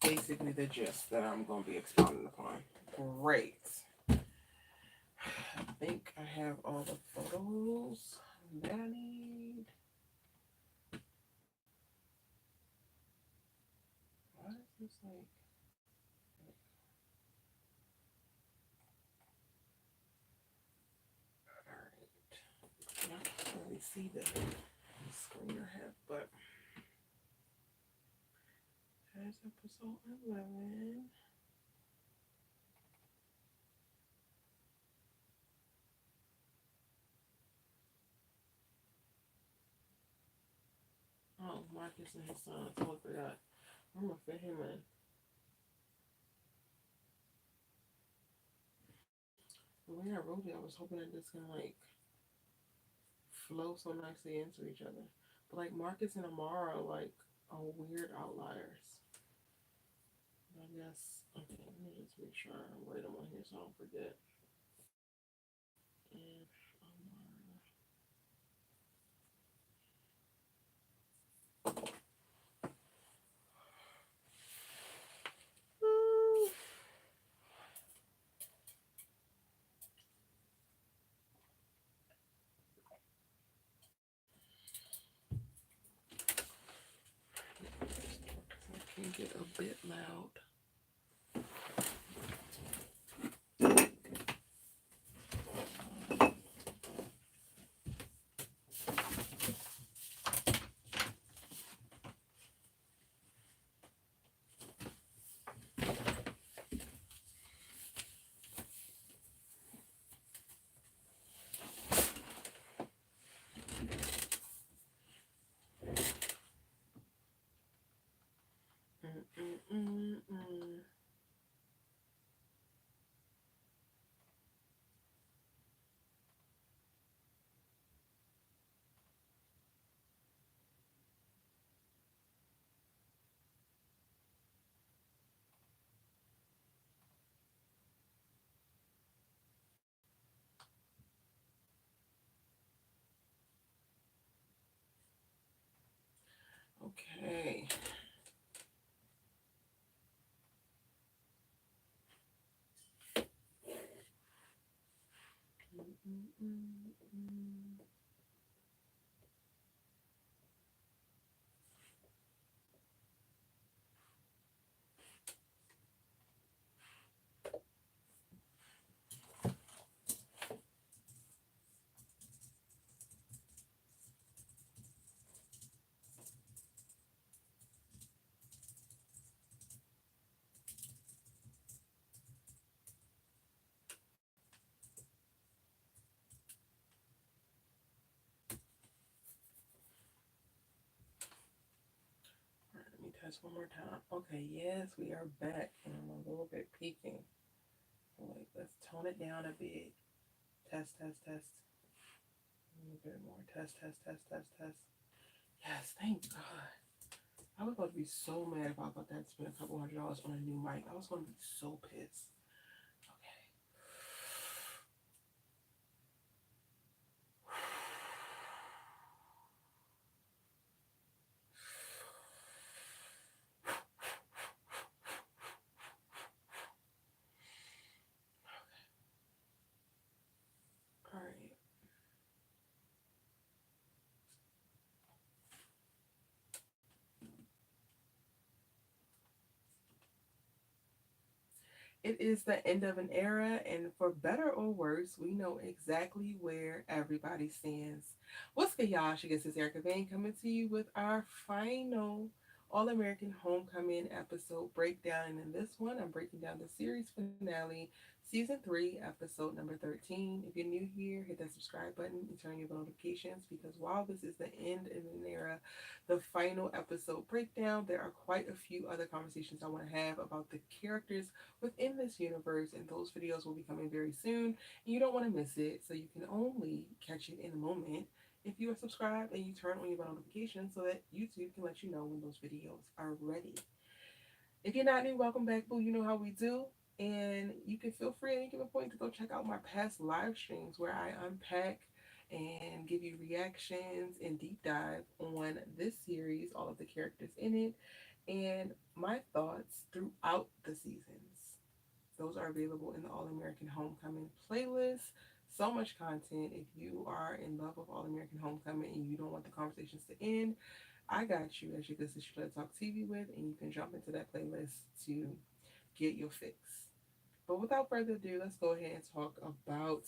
basically the gist that I'm going to be expounding upon. Great. I think I have all the photos that I need. Why is this like... Alright. I can't really see the screen I have, but there's episode 11. Oh, Marcus and his son. I totally forgot. I'm gonna fit him in. The way I wrote it, I was hoping that this can like flow so nicely into each other. But like Marcus and Amara are like weird outliers. I guess okay, let me just make sure I write them on here so I don't forget. And Amara. I can get a bit loud. Mm-mm-mm-mm. Okay. Mm-mm-mm-mm. Let me test one more time. Okay, yes, we are back, and I'm a little bit peaking. So, like, let's tone it down a bit. Test, test, test. A little bit more. Test, test, test, test, test. Yes, thank God. I was about to be so mad if I thought that spent a couple $100 on a new mic. I was going to be so pissed. Okay. All right. It is the end of an era, and for better or worse, we know exactly where everybody stands. What's good, y'all? I guess it's Erica Vane coming to you with our final All American Homecoming episode breakdown. And in this one, I'm breaking down the series finale, season 3, episode number 13. If you're new here, hit that subscribe button and turn your notifications because while this is the end of an era, the final episode breakdown, there are quite a few other conversations I want to have about the characters within this universe, and those videos will be coming very soon. And you don't want to miss it, so you can only catch it in a moment if you are subscribed and you turn on your bell notifications so that YouTube can let you know when those videos are ready. If you're not new, welcome back, boo. You know how we do. And you can feel free at any given point to go check out my past live streams where I unpack and give you reactions and deep dive on on this series, all of the characters in it, and my thoughts throughout the seasons. Those are available in the All American Homecoming playlist. So much content. If you are in love with All American Homecoming and you don't want the conversations to end, I got you as your good sister to talk TV with, and you can jump into that playlist to get your fix. But without further ado, let's go ahead and talk about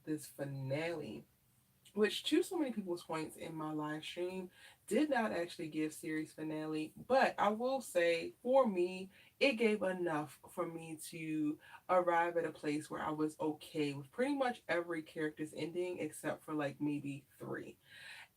this finale, which to so many people's points in my live stream did not actually give series finale, but I will say for me it gave enough for me to arrive at a place where I was okay with pretty much every character's ending except for like maybe three.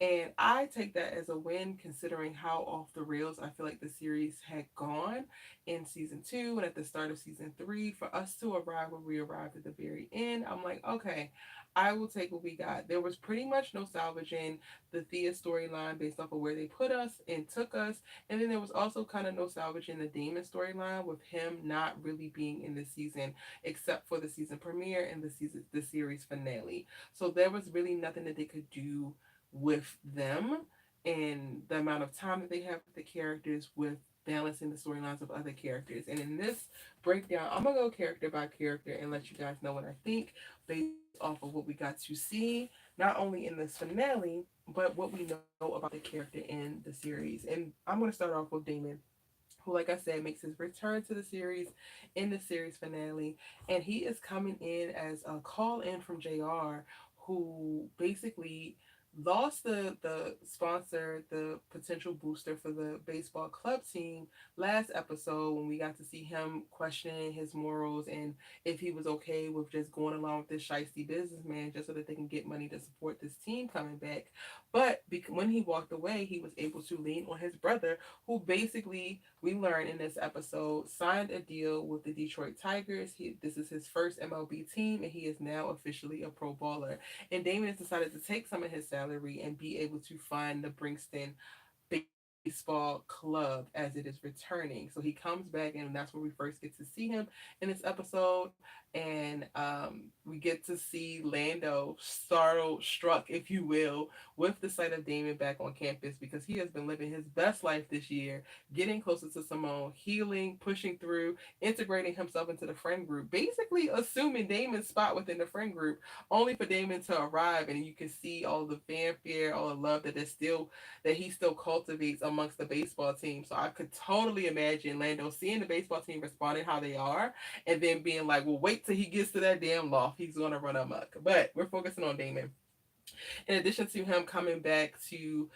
And I take that as a win considering how off the rails I feel like the series had gone in season two and at the start of season three. For us to arrive where we arrived at the very end, I'm like, okay, I will take what we got. There was pretty much no salvaging the Thea storyline based off of where they put us and took us. And then there was also kind of no salvaging the Damon storyline with him not really being in the season except for the season premiere and the series finale. So there was really nothing that they could do with them and the amount of time that they have with the characters with balancing the storylines of other characters. And in this breakdown, I'm gonna go character by character and let you guys know what I think based off of what we got to see, not only in this finale, but what we know about the character in the series. And I'm gonna start off with Damon, who, like I said, makes his return to the series in the series finale. And he is coming in as a call in from JR, who basically lost the sponsor, the potential booster for the baseball club team last episode when we got to see him questioning his morals and if he was okay with just going along with this shiesty businessman just so that they can get money to support this team coming back. But when he walked away, he was able to lean on his brother, who basically, we learned in this episode, signed a deal with the Detroit Tigers. This is his first MLB team, and he is now officially a pro baller. And Damon has decided to take some of his salary and be able to fund the Brinkston baseball club as it is returning. So he comes back, and that's where we first get to see him in this episode. And we get to see Lando startled, struck, if you will, with the sight of Damon back on campus because he has been living his best life this year, getting closer to Simone, healing, pushing through, integrating himself into the friend group, basically assuming Damon's spot within the friend group, only for Damon to arrive, and you can see all the fanfare, all the love that he still cultivates amongst the baseball team. So I could totally imagine Lando seeing the baseball team responding how they are, and then being like, "Well, wait till he gets to that damn loft. He's gonna run amok." But we're focusing on Damon. In addition to him coming back to,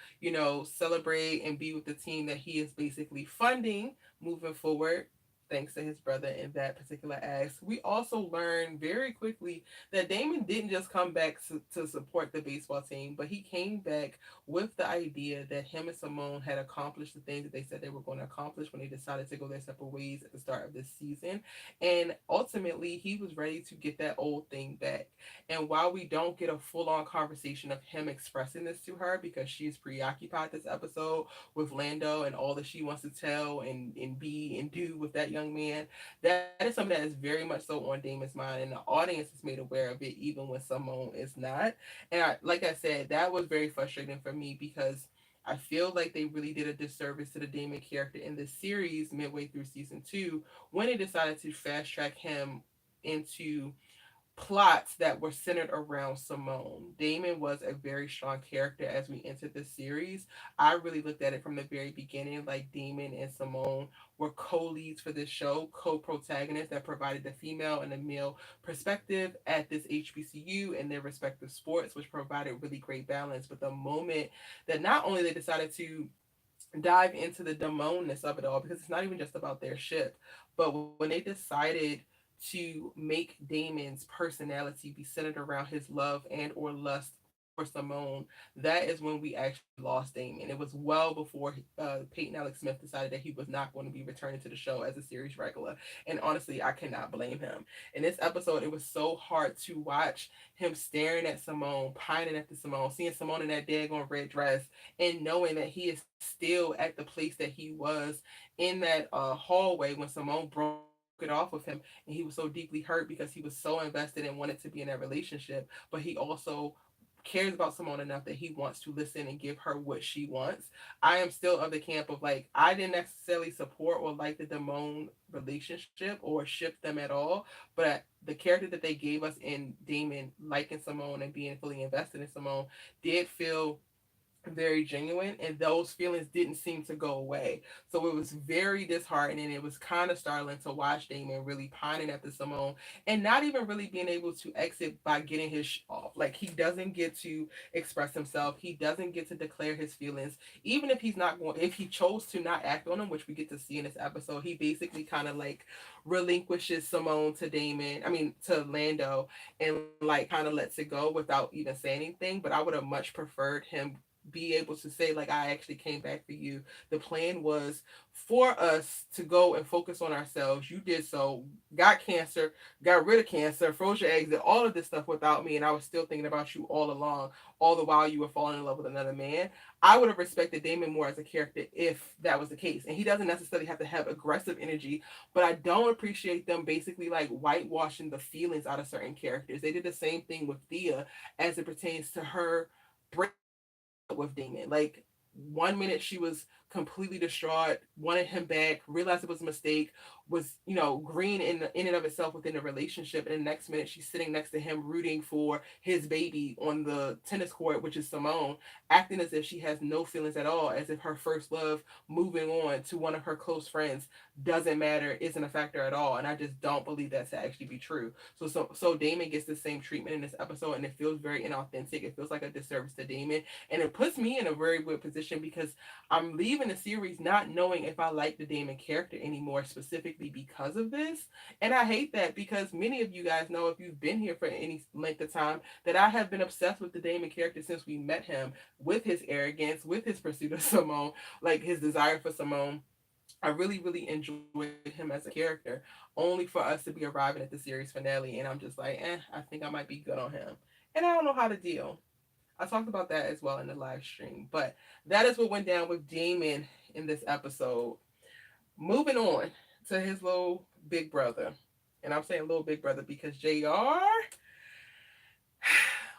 celebrate and be with the team that he is basically funding moving forward, thanks to his brother in that particular act, we also learned very quickly that Damon didn't just come back to support the baseball team, but he came back with the idea that him and Simone had accomplished the things that they said they were going to accomplish when they decided to go their separate ways at the start of this season. And ultimately, he was ready to get that old thing back. And while we don't get a full on conversation of him expressing this to her because she's preoccupied this episode with Lando and all that she wants to tell and be and do with that young man, that is something that is very much so on Damon's mind. And the audience is made aware of it even when Simone is not. And like I said, that was very frustrating for me because I feel like they really did a disservice to the Damon character in this series midway through season two when they decided to fast track him into plots that were centered around Simone. Damon was a very strong character as we entered the series. I really looked at it from the very beginning like Damon and Simone were co-leads for this show, co-protagonists that provided the female and the male perspective at this HBCU in their respective sports, which provided really great balance. But the moment that not only they decided to dive into the demoneness of it all, because it's not even just about their ship, but when they decided to make Damon's personality be centered around his love and or lust for Simone, that is when we actually lost Damon. It was well before Peyton Alex Smith decided that he was not going to be returning to the show as a series regular. And honestly, I cannot blame him. In this episode, it was so hard to watch him staring at Simone, pining after Simone, seeing Simone in that daggone red dress, and knowing that he is still at the place that he was in that hallway when Simone broke it off with him, and he was so deeply hurt because he was so invested and wanted to be in that relationship, but he also cares about Simone enough that he wants to listen and give her what she wants. I am still of the camp of like, I didn't necessarily support or like the Damone relationship or ship them at all, but the character that they gave us in Damon liking Simone and being fully invested in Simone did feel very genuine, and those feelings didn't seem to go away. So it was very disheartening. It was kind of startling to watch Damon really pining after Simone and not even really being able to exit by getting his off. Like, he doesn't get to express himself, he doesn't get to declare his feelings. Even if he's not going, if he chose to not act on them, which we get to see in this episode, he basically kind of like relinquishes Simone to Damon, I mean to Lando, and like kind of lets it go without even saying anything. But I would have much preferred him be able to say like, I actually came back for you. The plan was for us to go and focus on ourselves. You did so, got cancer, got rid of cancer, froze your eggs, did all of this stuff without me, and I was still thinking about you all along, all the while you were falling in love with another man. I would have respected Damon more as a character if that was the case. And he doesn't necessarily have to have aggressive energy, but I don't appreciate them basically like whitewashing the feelings out of certain characters. They did the same thing with Thea as it pertains to her with Damon. Like, 1 minute she was completely distraught, wanted him back, realized it was a mistake, was, green in and of itself within the relationship, and the next minute she's sitting next to him rooting for his baby on the tennis court, which is Simone, acting as if she has no feelings at all, as if her first love moving on to one of her close friends doesn't matter, isn't a factor at all. And I just don't believe that to actually be true. So Damon gets the same treatment in this episode, and it feels very inauthentic. It feels like a disservice to Damon, and it puts me in a very weird position because I'm leaving the series not knowing if I like the Damon character anymore, specifically because of this. And I hate that, because many of you guys know, if you've been here for any length of time, that I have been obsessed with the Damon character since we met him, with his arrogance, with his pursuit of Simone, like his desire for Simone. I really, really enjoyed him as a character, only for us to be arriving at the series finale, and I'm just like, I think I might be good on him. And I don't know how to deal. I talked about that as well in the live stream. But that is what went down with Damon in this episode. Moving on to his little big brother. And I'm saying little big brother because JR,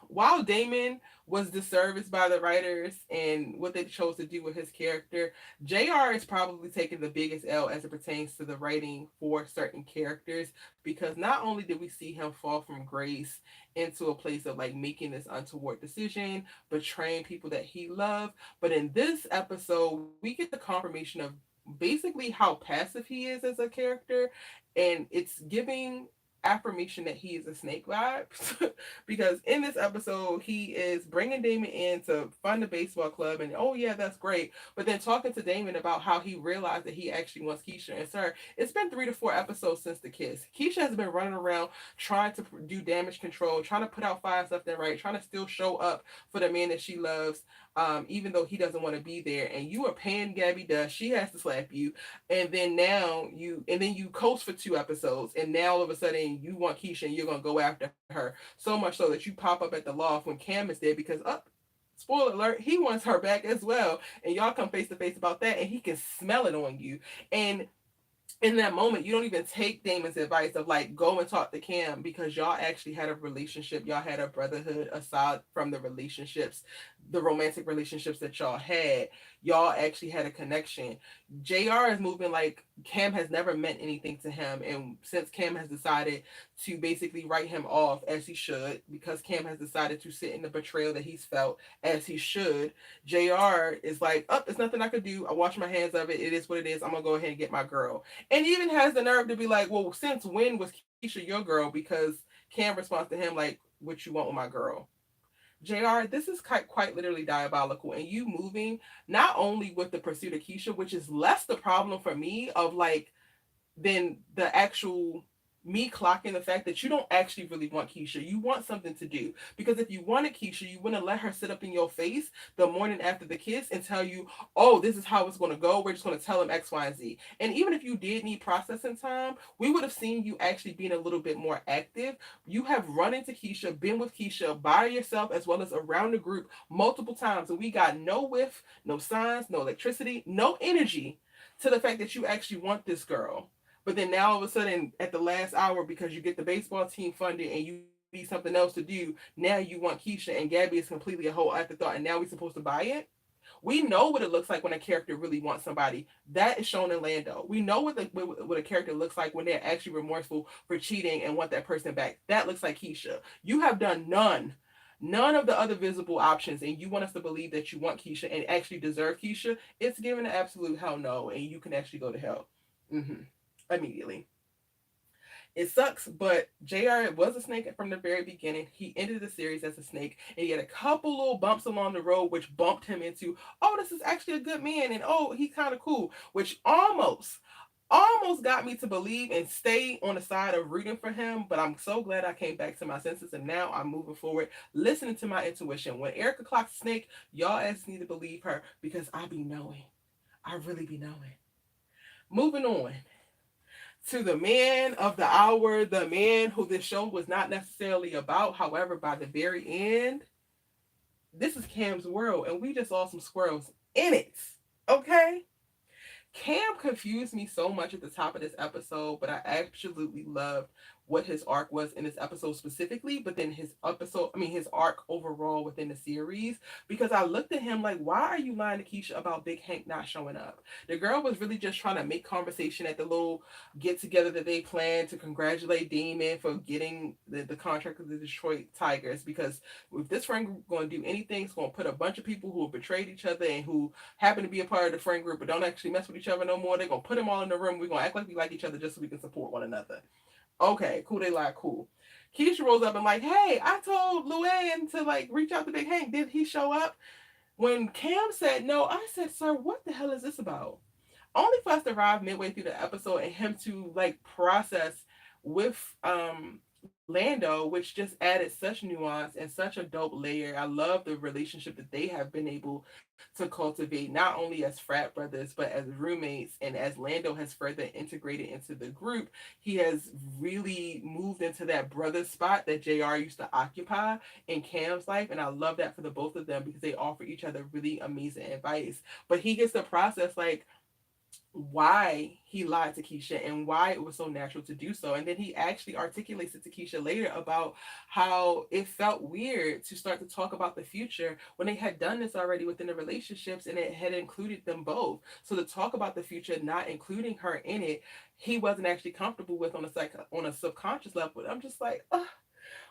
while Damon was disserviced by the writers and what they chose to do with his character, JR is probably taking the biggest L as it pertains to the writing for certain characters, because not only did we see him fall from grace into a place of like making this untoward decision, betraying people that he loved, but in this episode, we get the confirmation of basically how passive he is as a character, and it's giving affirmation that he is a snake vibes. Because in this episode he is bringing Damon in to fund the baseball club, and oh yeah, that's great, but then talking to Damon about how he realized that he actually wants Keisha. And sir, it's been 3 to 4 episodes since the kiss. Keisha has been running around trying to do damage control, trying to put out fires left and right, trying to still show up for the man that she loves, even though he doesn't want to be there. And you are paying Gabby dust, she has to slap you, and then you coast for 2 episodes, and now all of a sudden you want Keisha and you're gonna go after her. So much so that you pop up at the loft when Cam is there, because spoiler alert, he wants her back as well. And y'all come face to face about that, and he can smell it on you. And in that moment, you don't even take Damon's advice of like, go and talk to Cam, because y'all actually had a relationship. Y'all had a brotherhood aside from the relationships, the romantic relationships that y'all had. Y'all actually had a connection. JR is moving like Cam has never meant anything to him. And since Cam has decided to basically write him off, as he should, because Cam has decided to sit in the betrayal that he's felt, as he should, JR is like, oh, there's nothing I could do. I wash my hands of it. It is what it is. I'm going to go ahead and get my girl. And even has the nerve to be like, well, since when was Keisha your girl? Because Cam responds to him like, what you want with my girl? JR, this is quite literally diabolical. And you moving not only with the pursuit of Keisha, which is less the problem for me of like, than the actual me clocking the fact that you don't actually really want Keisha. You want something to do. Because if you wanted Keisha, you wouldn't let her sit up in your face the morning after the kiss and tell you, oh, this is how it's going to go. We're just going to tell him X, Y, and Z. And even if you did need processing time, we would have seen you actually being a little bit more active. You have run into Keisha, been with Keisha by yourself as well as around the group multiple times. And we got no whiff, no signs, no electricity, no energy to the fact that you actually want this girl. But then now all of a sudden at the last hour, because you get the baseball team funded and you need something else to do. Now you want Keisha, and Gabby is completely a whole afterthought, and now we're supposed to buy it. We know what it looks like when a character really wants somebody. That is shown in Lando. We know what a character looks like when they're actually remorseful for cheating and want that person back. That looks like Keisha. You have done none of the other visible options, and you want us to believe that you want Keisha and actually deserve Keisha. It's given an absolute hell no, and you can actually go to hell. Immediately. It sucks, but JR was a snake from the very beginning. He ended the series as a snake, and he had a couple little bumps along the road, which bumped him into, oh, this is actually a good man, and oh, he's kind of cool, which almost got me to believe and stay on the side of rooting for him. But I'm so glad I came back to my senses, and now I'm moving forward, listening to my intuition. When Erica clocks snake, y'all ass need to believe her, because I be knowing. I really be knowing. Moving on to the man of the hour, the man who this show was not necessarily about. However, by the very end, this is Cam's world, and we just saw some squirrels in it. Okay? Cam confused me so much at the top of this episode, but I absolutely loved what his arc was in this episode specifically, but then his arc overall within the series, because I looked at him like, why are you lying to Keisha about Big Hank not showing up? The girl was really just trying to make conversation at the little get together that they planned to congratulate Damon for getting the contract with the Detroit Tigers, because if this friend group going to do anything, it's going to put a bunch of people who have betrayed each other and who happen to be a part of the friend group but don't actually mess with each other no more. They're going to put them all in the room. We're going to act like we like each other just so we can support one another. Okay, cool. They like, cool. Keisha rolls up and like, hey, I told Luann to like reach out to Big Hank. Did he show up? When Cam said no, I said, sir, what the hell is this about? Only for us to arrive midway through the episode and him to like process with Lando, which just added such nuance and such a dope layer. I love the relationship that they have been able to cultivate, not only as frat brothers, but as roommates. And as Lando has further integrated into the group, he has really moved into that brother spot that JR used to occupy in Cam's life. And I love that for the both of them, because they offer each other really amazing advice. But he gets to process like why he lied to Keisha and why it was so natural to do so. And then he actually articulates it to Keisha later about how it felt weird to start to talk about the future when they had done this already within the relationships and it had included them both. So to talk about the future, not including her in it, he wasn't actually comfortable with on a subconscious level. I'm just like,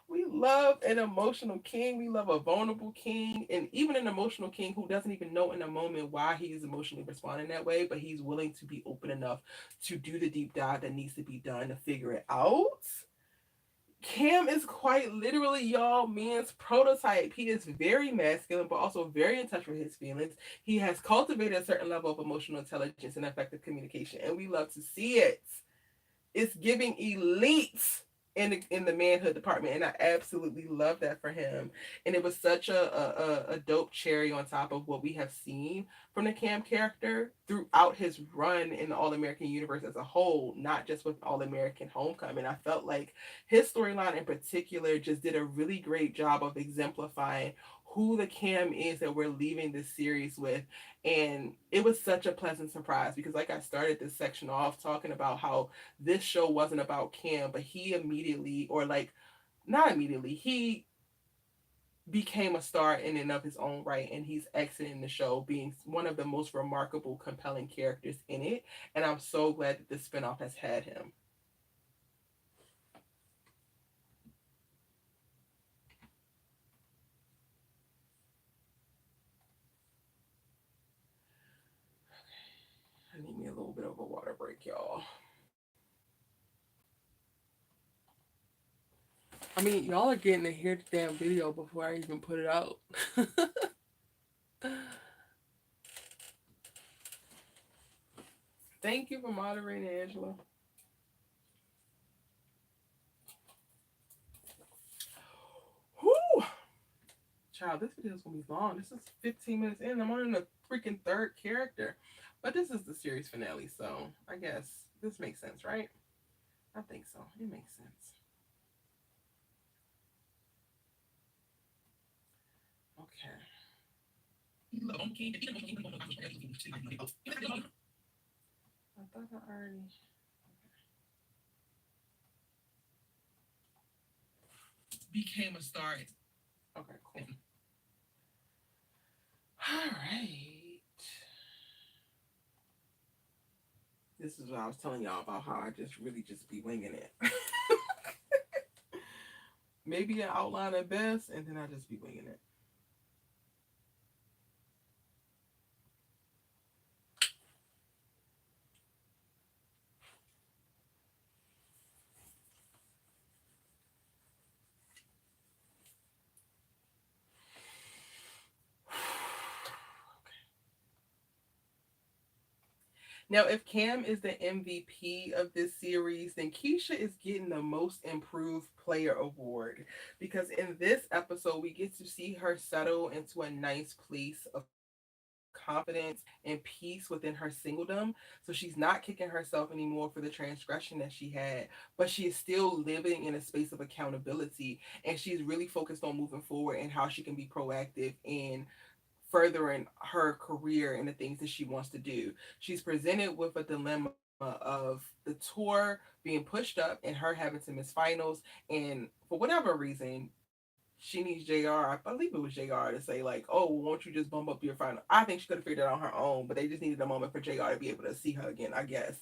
we love an emotional king. We love a vulnerable king. And even an emotional king who doesn't even know in the moment why he is emotionally responding that way, but he's willing to be open enough to do the deep dive that needs to be done to figure it out. Cam is quite literally y'all man's prototype. He is very masculine, but also very in touch with his feelings. He has cultivated a certain level of emotional intelligence and effective communication, and we love to see it. It's giving elite in the manhood department, and I absolutely love that for him. And it was such a dope cherry on top of what we have seen from the Cam character throughout his run in the All American universe as a whole, not just with All American Homecoming. I felt like his storyline in particular just did a really great job of exemplifying who the Cam is that we're leaving this series with. And it was such a pleasant surprise, because like I started this section off talking about how this show wasn't about Cam, but he immediately, or like not immediately, he became a star in and of his own right, and he's exiting the show being one of the most remarkable, compelling characters in it. And I'm so glad that this spinoff has had him. I need me a little bit of a water break, y'all. I mean, y'all are getting to hear the damn video before I even put it out. Thank you for moderating, Angela. Whew. Child, this video is going to be long. This is 15 minutes in. I'm on the freaking third character. But this is the series finale, so I guess this makes sense, right? I think so. It makes sense. Okay. I thought I already... Okay, cool. All right. This is what I was telling y'all about how I just really just be winging it. Maybe an outline at best, and then I just be winging it. Now, if Cam is the MVP of this series, then Keisha is getting the Most Improved Player award because in this episode, we get to see her settle into a nice place of confidence and peace within her singledom. So she's not kicking herself anymore for the transgression that she had, but she is still living in a space of accountability, and she's really focused on moving forward and how she can be proactive in furthering her career and the things that she wants to do. She's presented with a dilemma of the tour being pushed up and her having to miss finals. And for whatever reason, she needs JR. I believe it was JR to say, like, oh, well, won't you just bump up your final? I think she could have figured it out on her own, but they just needed a moment for JR to be able to see her again, I guess.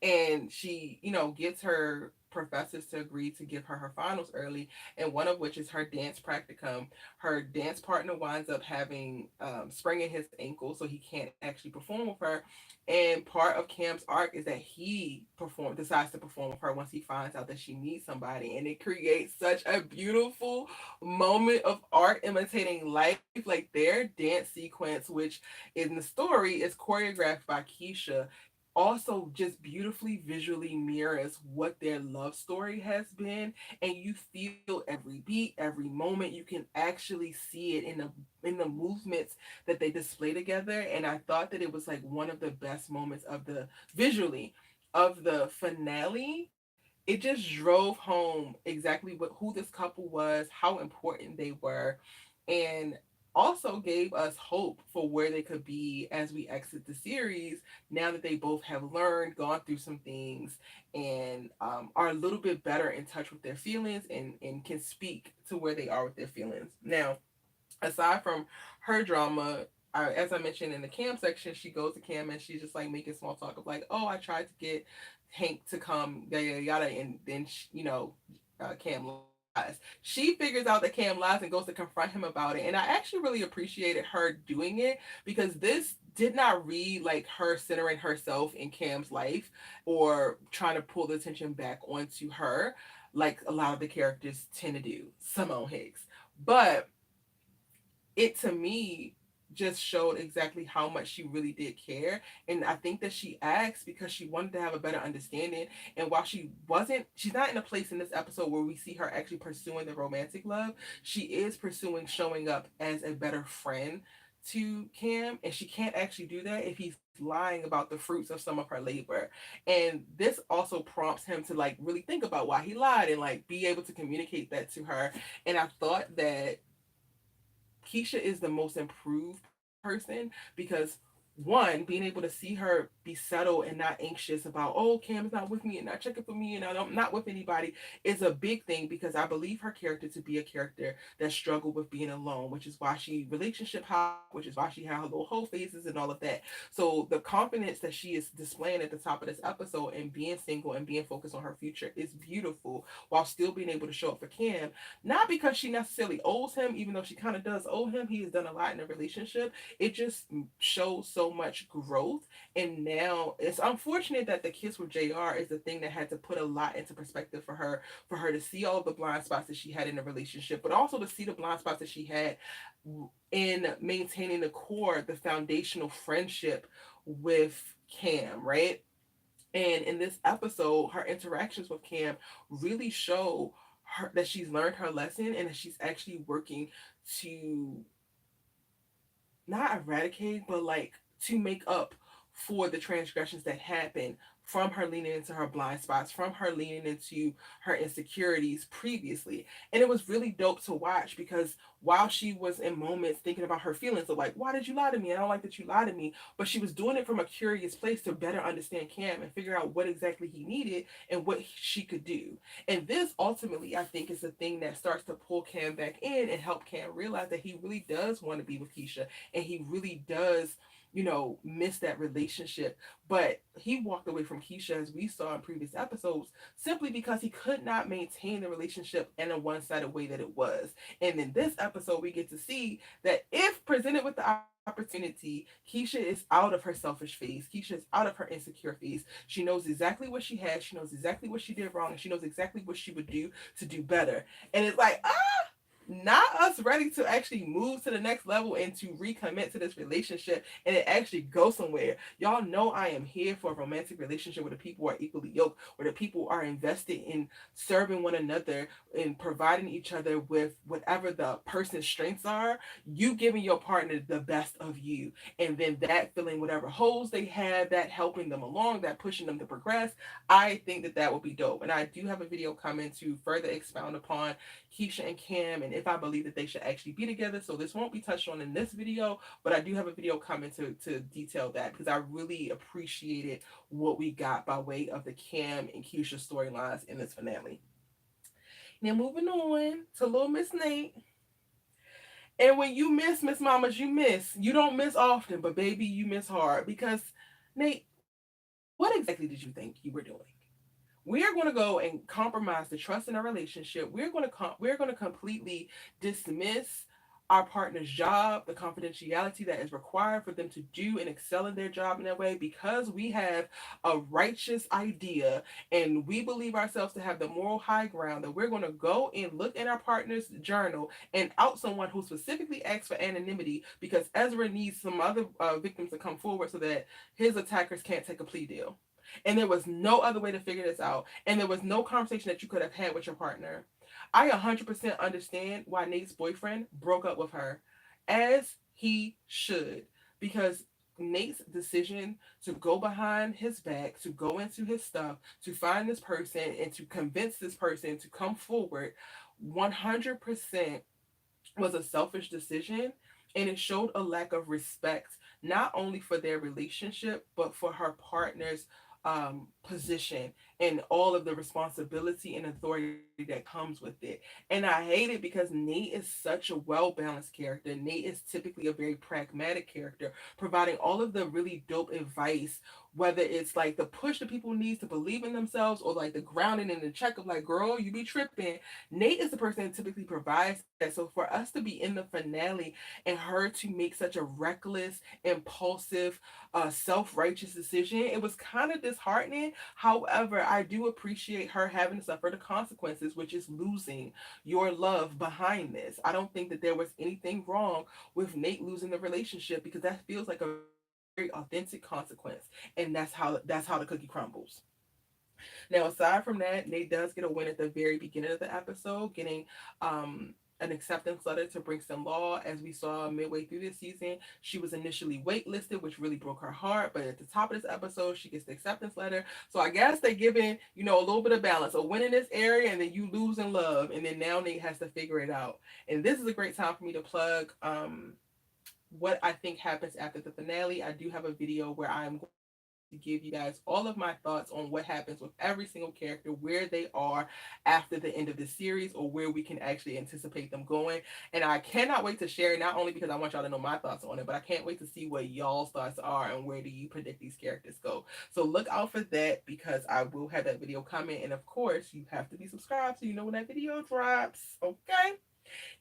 And she, gets her professors to agree to give her her finals early, and one of which is her dance practicum. Her dance partner winds up having spring in his ankle, so he can't actually perform with her. And part of Cam's arc is that he decides to perform with her once he finds out that she needs somebody, and it creates such a beautiful moment of art imitating life. Like their dance sequence, which in the story is choreographed by Keisha, also just beautifully visually mirrors what their love story has been, and you feel every beat, every moment. You can actually see it in the movements that they display together, and I thought that it was like one of the best moments of the visually of the finale. It just drove home exactly who this couple was, how important they were, and also gave us hope for where they could be as we exit the series now that they both have learned, gone through some things, and are a little bit better in touch with their feelings and can speak to where they are with their feelings. Now, aside from her drama, as I mentioned in the Cam section, she goes to Cam and she's just like making small talk of like, oh, I tried to get Hank to come, yada yada yada, and then Cam lies. She figures out that Cam lies and goes to confront him about it, and I actually really appreciated her doing it because this did not read like her centering herself in Cam's life or trying to pull the attention back onto her like a lot of the characters tend to do, Simone Hicks. But it to me just showed exactly how much she really did care. And I think that she asked because she wanted to have a better understanding. And while she's not in a place in this episode where we see her actually pursuing the romantic love. She is pursuing showing up as a better friend to Cam, and she can't actually do that if he's lying about the fruits of some of her labor. And this also prompts him to like really think about why he lied and like be able to communicate that to her. And I thought that Keisha is the most improved person because one, being able to see her be settled and not anxious about, oh, Cam's not with me and not checking for me and I'm not with anybody is a big thing because I believe her character to be a character that struggled with being alone, which is why she relationship hop, which is why she had her little whole phases and all of that. So the confidence that she is displaying at the top of this episode and being single and being focused on her future is beautiful while still being able to show up for Cam, not because she necessarily owes him, even though she kind of does owe him. He has done a lot in the relationship. It just shows so much growth. And now it's unfortunate that the kiss with JR is the thing that had to put a lot into perspective for her to see all the blind spots that she had in the relationship, but also to see the blind spots that she had in maintaining the core, the foundational friendship with Cam, right? And in this episode, her interactions with Cam really show her that she's learned her lesson and that she's actually working to not eradicate, but like to make up for the transgressions that happened, from her leaning into her blind spots, from her leaning into her insecurities previously. And it was really dope to watch because while she was in moments thinking about her feelings of like, why did you lie to me? I don't like that you lied to me. But she was doing it from a curious place to better understand Cam and figure out what exactly he needed and what she could do. And this ultimately, I think, is the thing that starts to pull Cam back in and help Cam realize that he really does want to be with Keisha and he really does, miss that relationship. But he walked away from Keisha, as we saw in previous episodes, simply because he could not maintain the relationship in a one sided way that it was. And in this episode, we get to see that if presented with the opportunity, Keisha is out of her selfish phase. Keisha is out of her insecure phase. She knows exactly what she has. She knows exactly what she did wrong. And she knows exactly what she would do to do better. And it's like, not us ready to actually move to the next level and to recommit to this relationship and it actually go somewhere. Y'all know I am here for a romantic relationship where the people are equally yoked, where the people are invested in serving one another and providing each other with whatever the person's strengths are, you giving your partner the best of you, and then that filling whatever holes they have, that helping them along, that pushing them to progress. I think that that would be dope. And I do have a video coming to further expound upon Keisha and Cam and if I believe that they should actually be together. So this won't be touched on in this video, but I do have a video coming to detail that because I really appreciated what we got by way of the Cam and Keisha storylines in this finale. Now moving on to Little Miss Nate. And when you miss Miss Mamas, you miss. You don't miss often, but baby, you miss hard because Nate, what exactly did you think you were doing? We are going to go and compromise the trust in our relationship. We're going to completely dismiss our partner's job, the confidentiality that is required for them to do and excel in their job in that way because we have a righteous idea and we believe ourselves to have the moral high ground that we're going to go and look in our partner's journal and out someone who specifically asked for anonymity because Ezra needs some other victims to come forward so that his attackers can't take a plea deal. And there was no other way to figure this out. And there was no conversation that you could have had with your partner. I 100% understand why Nate's boyfriend broke up with her, as he should, because Nate's decision to go behind his back, to go into his stuff, to find this person, and to convince this person to come forward 100% was a selfish decision. And it showed a lack of respect, not only for their relationship, but for her partner's position and all of the responsibility and authority that comes with it. And I hate it because Nate is such a well balanced character. Nate is typically a very pragmatic character, providing all of the really dope advice, whether it's like the push that people need to believe in themselves or like the grounding and the check of like, girl, you be tripping. Nate is the person that typically provides that. So for us to be in the finale and her to make such a reckless, impulsive, self-righteous decision, it was kind of disheartening. However, I do appreciate her having to suffer the consequences, which is losing your love behind this. I don't think that there was anything wrong with Nate losing the relationship because that feels like a very authentic consequence, and that's how the cookie crumbles. Now, aside from that, Nate does get a win at the very beginning of the episode, getting an acceptance letter to Brixton Law. As we saw midway through this season, she was initially waitlisted, which really broke her heart. But at the top of this episode, she gets the acceptance letter. So I guess they're giving, a little bit of balance. A win in this area, and then you lose in love. And then now Nate has to figure it out. And this is a great time for me to plug what I think happens after the finale. I do have a video where I'm going to give you guys all of my thoughts on what happens with every single character, where they are after the end of the series, or where we can actually anticipate them going. And I cannot wait to share it, not only because I want y'all to know my thoughts on it, but I can't wait to see what y'all's thoughts are and where do you predict these characters go. So look out for that because I will have that video coming. And of course, you have to be subscribed so you know when that video drops. Okay?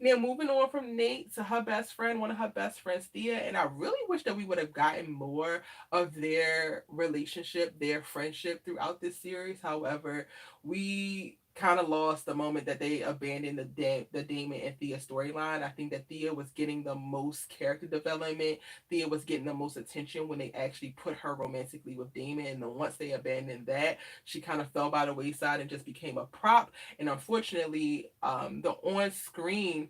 Now, moving on from Nate to her best friend, one of her best friends, Thea, and I really wish that we would have gotten more of their relationship, their friendship throughout this series. However, we kind of lost the moment that they abandoned the Damon and Thea storyline. I think that Thea was getting the most character development. Thea was getting the most attention when they actually put her romantically with Damon. And then once they abandoned that, she kind of fell by the wayside and just became a prop. And unfortunately, the on screen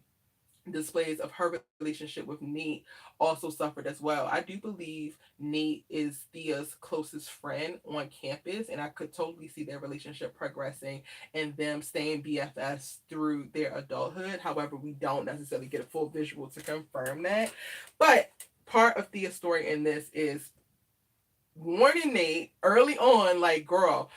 displays of her relationship with Nate also suffered as well. I do believe Nate is Thea's closest friend on campus, and I could totally see their relationship progressing and them staying BFFs through their adulthood. However, we don't necessarily get a full visual to confirm that. But part of Thea's story in this is warning Nate early on, like, girl,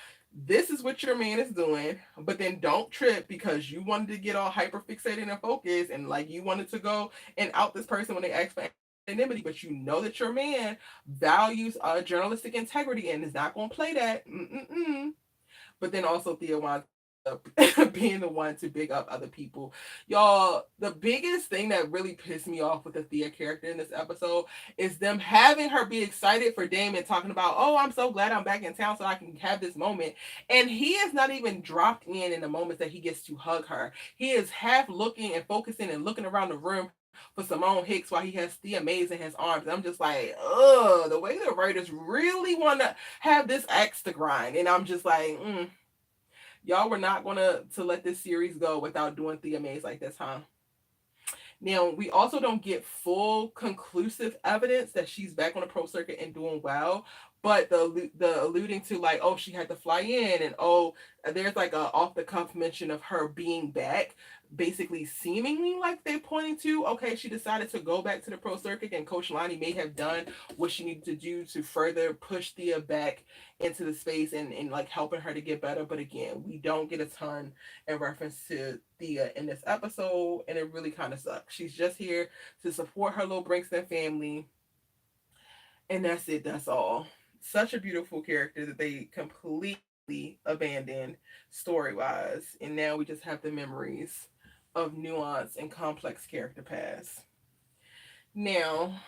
this is what your man is doing, but then don't trip because you wanted to get all hyper fixated and focused, and like you wanted to go and out this person when they ask for anonymity, but you know that your man values journalistic integrity and is not going to play that. Mm-mm-mm. But then also Thea winds up being the one to big up other people. Y'all, the biggest thing that really pissed me off with the Thea character in this episode is them having her be excited for Damon, talking about, oh, I'm so glad I'm back in town so I can have this moment. And he is not even dropped in the moments that he gets to hug her. He is half looking and focusing and looking around the room for Simone Hicks while he has Thea Mays in his arms. And I'm just like, ugh, the way the writers really want to have this axe to grind. And I'm just like, y'all were not going to let this series go without doing Thea Mays like this, huh? Now, we also don't get full conclusive evidence that she's back on the pro circuit and doing well, but the alluding to like, oh, she had to fly in, and oh, there's like a off the cuff mention of her being back, basically seemingly like they're pointing to, okay, she decided to go back to the pro circuit, and Coach Lonnie may have done what she needed to do to further push Thea back into the space and like helping her to get better. But again, we don't get a ton in reference to Thea in this episode, and it really kind of sucks. She's just here to support her little Brinkston family, and that's it. That's all. Such a beautiful character that they completely abandoned story wise, and now we just have the memories of nuance and complex character paths. Now,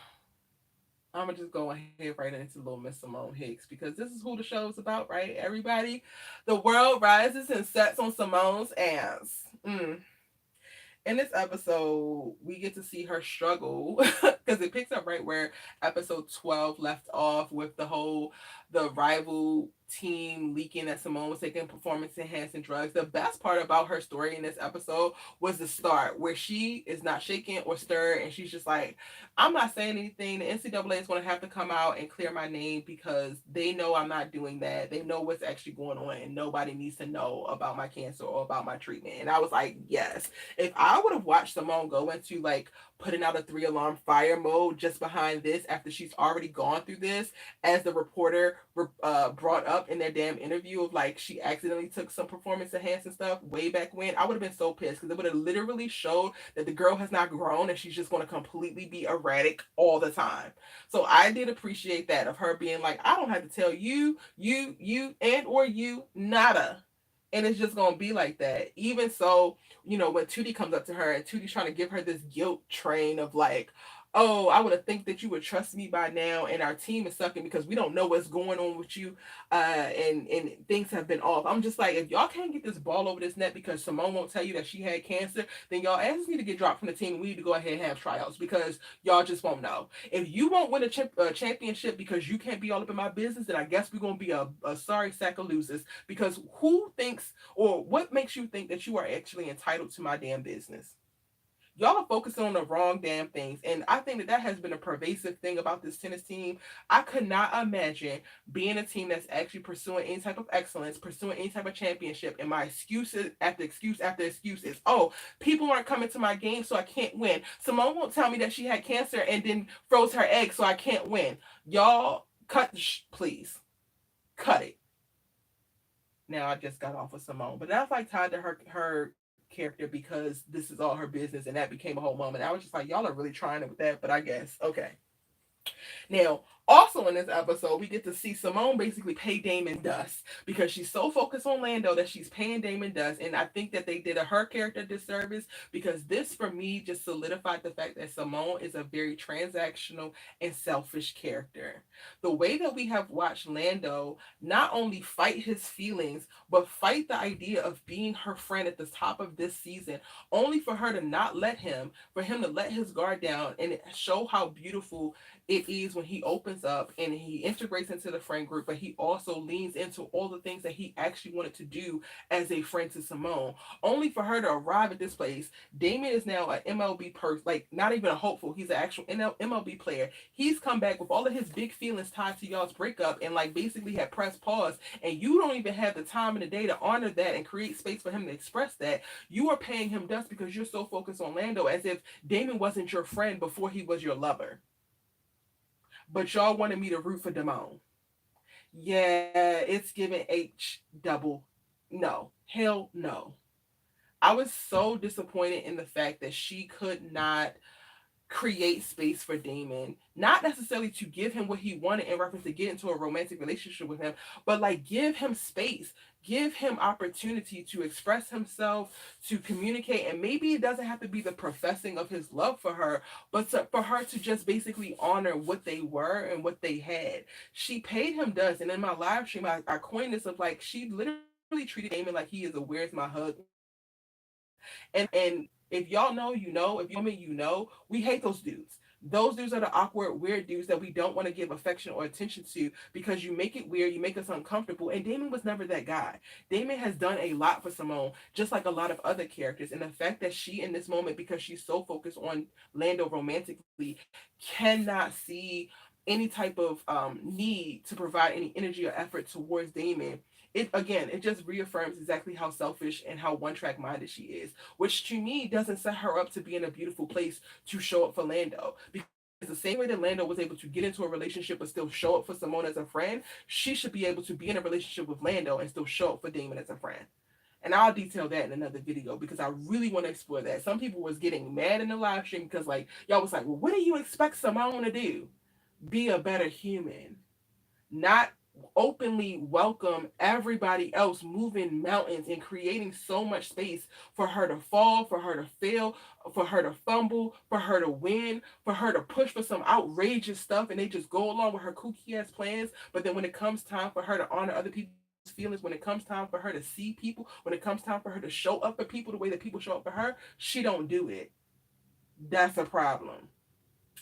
I'm gonna just go ahead right into little Miss Simone Hicks because this is who the show is about, right? Everybody, the world rises and sets on Simone's ass. In this episode, we get to see her struggle because it picks up right where episode 12 left off with the rival team leaking that Simone was taking performance enhancing drugs. The best part about her story in this episode was the start where she is not shaken or stirred, and she's just like, I'm not saying anything. The NCAA is going to have to come out and clear my name because they know I'm not doing that. They know what's actually going on, and nobody needs to know about my cancer or about my treatment. And I was like, yes. If I would have watched Simone go into like putting out a 3 alarm fire mode just behind this after she's already gone through this, as the reporter brought up in their damn interview of like she accidentally took some performance enhancing stuff way back when, I would have been so pissed because it would have literally showed that the girl has not grown and she's just going to completely be erratic all the time. So I did appreciate that of her being like, I don't have to tell you, and or you, nada. And it's just gonna be like that. Even so, when Tootie comes up to her and Tootie's trying to give her this guilt train of like, oh, I would have think that you would trust me by now, and our team is sucking because we don't know what's going on with you, and things have been off. I'm just like, if y'all can't get this ball over this net because Simone won't tell you that she had cancer, then y'all asses need to get dropped from the team, and we need to go ahead and have tryouts because y'all just won't know. If you won't win a championship because you can't be all up in my business, then I guess we're gonna be a sorry sack of losers. Because who thinks or what makes you think that you are actually entitled to my damn business? Y'all are focusing on the wrong damn things. And I think that has been a pervasive thing about this tennis team. I could not imagine being a team that's actually pursuing any type of excellence, pursuing any type of championship, and my excuses after excuse after excuse is, oh, people aren't coming to my game, so I can't win. Simone won't tell me that she had cancer and then froze her egg, so I can't win. Y'all, cut please. Cut it. Now I just got off of Simone, but that's like tied to her character because this is all her business, and that became a whole moment. I was just like, y'all are really trying it with that, but I guess okay. Now, also in this episode, we get to see Simone basically pay Damon dust because she's so focused on Lando that she's paying Damon dust. And I think that they did her character disservice because this, for me, just solidified the fact that Simone is a very transactional and selfish character. The way that we have watched Lando not only fight his feelings, but fight the idea of being her friend at the top of this season, only for her to not let him, for him to let his guard down and show how beautiful it is when he opens opens up and he integrates into the friend group, but he also leans into all the things that he actually wanted to do as a friend to Simone, only for her to arrive at this place. Damon is now an MLB person, like not even a hopeful. He's an actual MLB player. He's come back with all of his big feelings tied to y'all's breakup and like basically had pressed pause. And you don't even have the time in the day to honor that and create space for him to express that. You are paying him dust because you're so focused on Lando, as if Damon wasn't your friend before he was your lover. But y'all wanted me to root for Damone. Yeah, it's giving H double. No. Hell no. I was so disappointed in the fact that she could not create space for Damon, not necessarily to give him what he wanted in reference to get into a romantic relationship with him, but like give him space, give him opportunity to express himself, to communicate, and maybe it doesn't have to be the professing of his love for her, but for her to just basically honor what they were and what they had. She paid him dust, and in my live stream, I coined this of like she literally treated Damon like he is a "Where's my hug" and if y'all know, you know. If you're a woman, you know. We hate those dudes. Those dudes are the awkward, weird dudes that we don't want to give affection or attention to because you make it weird, you make us uncomfortable. And Damon was never that guy. Damon has done a lot for Simone, just like a lot of other characters. And the fact that she, in this moment, because she's so focused on Lando romantically, cannot see any type of need to provide any energy or effort towards Damon, it again, it just reaffirms exactly how selfish and how one track minded she is, which to me doesn't set her up to be in a beautiful place to show up for Lando. Because the same way that Lando was able to get into a relationship but still show up for Simone as a friend, she should be able to be in a relationship with Lando and still show up for Damon as a friend. And I'll detail that in another video because I really want to explore that. Some people was getting mad in the live stream because like y'all was like, well, what do you expect Simone to do? Be a better human, not openly welcome everybody else moving mountains and creating so much space for her to fall, for her to fail, for her to fumble, for her to win, for her to push for some outrageous stuff and they just go along with her kooky ass plans. But then when it comes time for her to honor other people's feelings, when it comes time for her to see people, when it comes time for her to show up for people the way that people show up for her, she don't do it. That's a problem.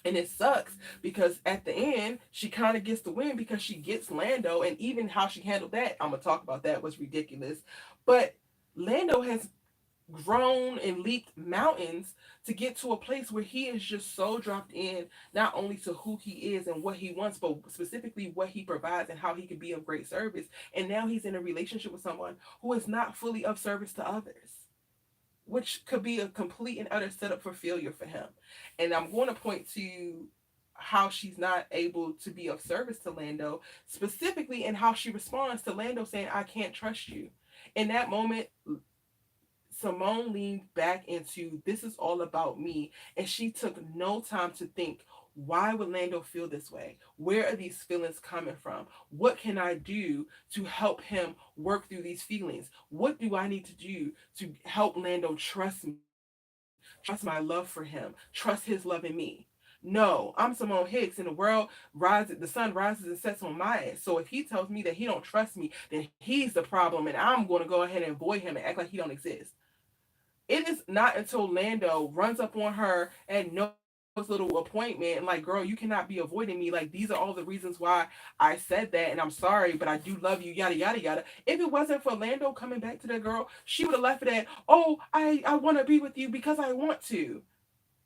And it sucks because at the end, she kind of gets the win because she gets Lando, and even how she handled that, I'm going to talk about that, was ridiculous. But Lando has grown and leaped mountains to get to a place where he is just so dropped in, not only to who he is and what he wants, but specifically what he provides and how he can be of great service. And now he's in a relationship with someone who is not fully of service to others, which could be a complete and utter setup for failure for him. And I'm going to point to how she's not able to be of service to Lando, specifically in how she responds to Lando saying, I can't trust you. In that moment, Simone leaned back into this is all about me, and she took no time to think, why would Lando feel this way? Where are these feelings coming from? What can I do to help him work through these feelings? What do I need to do to help Lando trust me? Trust my love for him, trust his love in me. No, I'm Simone Hicks, and the world rises, the sun rises and sets on my ass. So if he tells me that he don't trust me, then he's the problem, and I'm going to go ahead and avoid him and act like he don't exist. It is not until Lando runs up on her at Noah's little appointment and like, girl, you cannot be avoiding me. Like, these are all the reasons why I said that, and I'm sorry, but I do love you, yada yada yada. If it wasn't for Lando coming back to that girl, she would have left it at, oh, I want to be with you because I want to,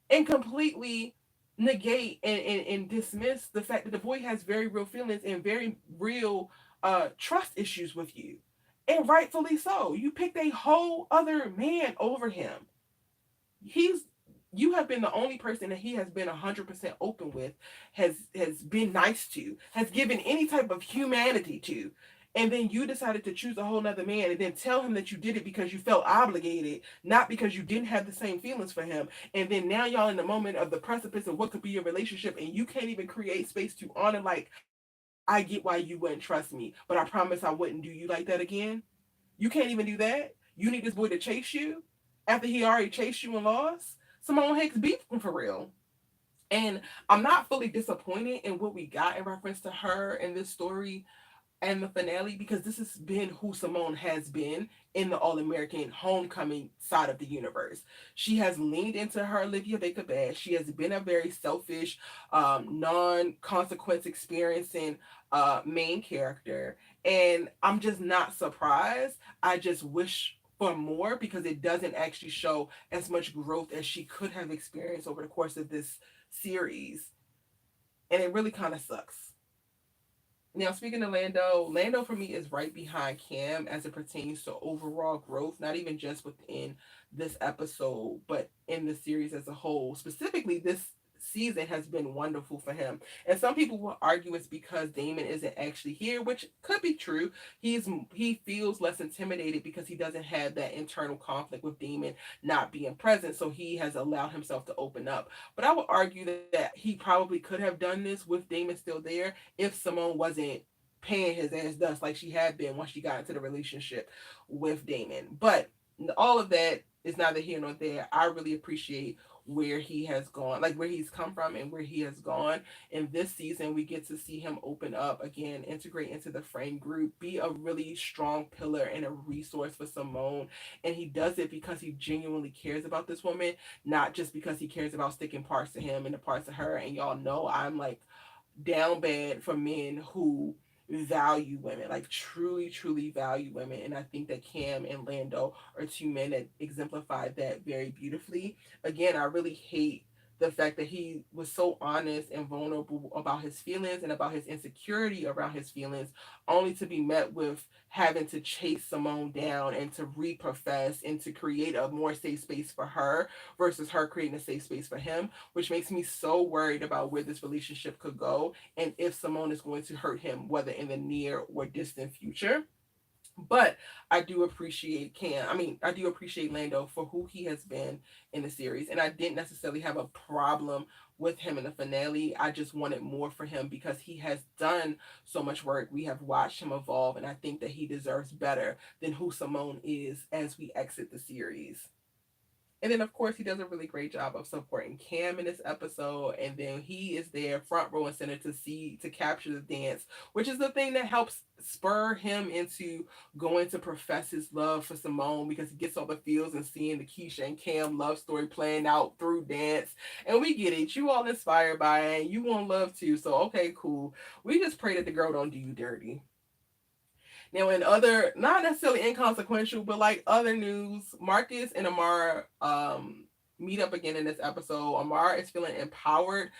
and completely negate and dismiss the fact that the boy has very real feelings and very real trust issues with you. And rightfully so. You picked a whole other man over him. He's you have been the only person that he has been 100% open with, has been nice to, has given any type of humanity to. And then you decided to choose a whole nother man and then tell him that you did it because you felt obligated, not because you didn't have the same feelings for him. And then now y'all in the moment of the precipice of what could be a relationship and you can't even create space to honor, like, I get why you wouldn't trust me, but I promise I wouldn't do you like that again. You can't even do that. You need this boy to chase you after he already chased you and lost. Simone Hicks beat him for real. And I'm not fully disappointed in what we got in reference to her in this story. and the finale, because this has been who Simone has been in the All American Homecoming side of the universe. She has leaned into her Olivia Baker Bass. She has been a very selfish, non consequence experiencing main character. And I'm just not surprised. I just wish for more because it doesn't actually show as much growth as she could have experienced over the course of this series. And it really kind of sucks. Now, speaking of Lando, Lando for me is right behind Cam as it pertains to overall growth, not even just within this episode, but in the series as a whole. Specifically, this season has been wonderful for him. And some people will argue it's because Damon isn't actually here, which could be true. He feels less intimidated because he doesn't have that internal conflict with Damon not being present, so he has allowed himself to open up. But I would argue that he probably could have done this with Damon still there if Simone wasn't paying his ass dust like she had been once she got into the relationship with Damon. But all of that is neither here nor there. I really appreciate where he has gone, like where he's come from and where he has gone. In this season, we get to see him open up again, integrate into the frame group, be a really strong pillar and a resource for Simone. And he does it because he genuinely cares about this woman, not just because he cares about sticking parts to him and the parts of her. And y'all know I'm like down bad for men who value women, like truly, truly value women. And I think that Cam and Lando are two men that exemplify that very beautifully. Again, I really hate the fact that he was so honest and vulnerable about his feelings and about his insecurity around his feelings, only to be met with having to chase Simone down and to reprofess and to create a more safe space for her versus her creating a safe space for him, which makes me so worried about where this relationship could go and if Simone is going to hurt him, whether in the near or distant future. But I do appreciate I do appreciate Lando for who he has been in the series. And I didn't necessarily have a problem with him in the finale. I just wanted more for him because he has done so much work. We have watched him evolve, and I think that he deserves better than who Simone is as we exit the series. And then, of course, he does a really great job of supporting Cam in this episode. And then he is there front row and center to capture the dance, which is the thing that helps spur him into going to profess his love for Simone because he gets all the feels and seeing the Keisha and Cam love story playing out through dance. And we get it. You all inspired by it. And you want love too. So, okay, cool. We just pray that the girl don't do you dirty. Now, in other, not necessarily inconsequential, but like other news, Marcus and Amara meet up again in this episode. Amara is feeling empowered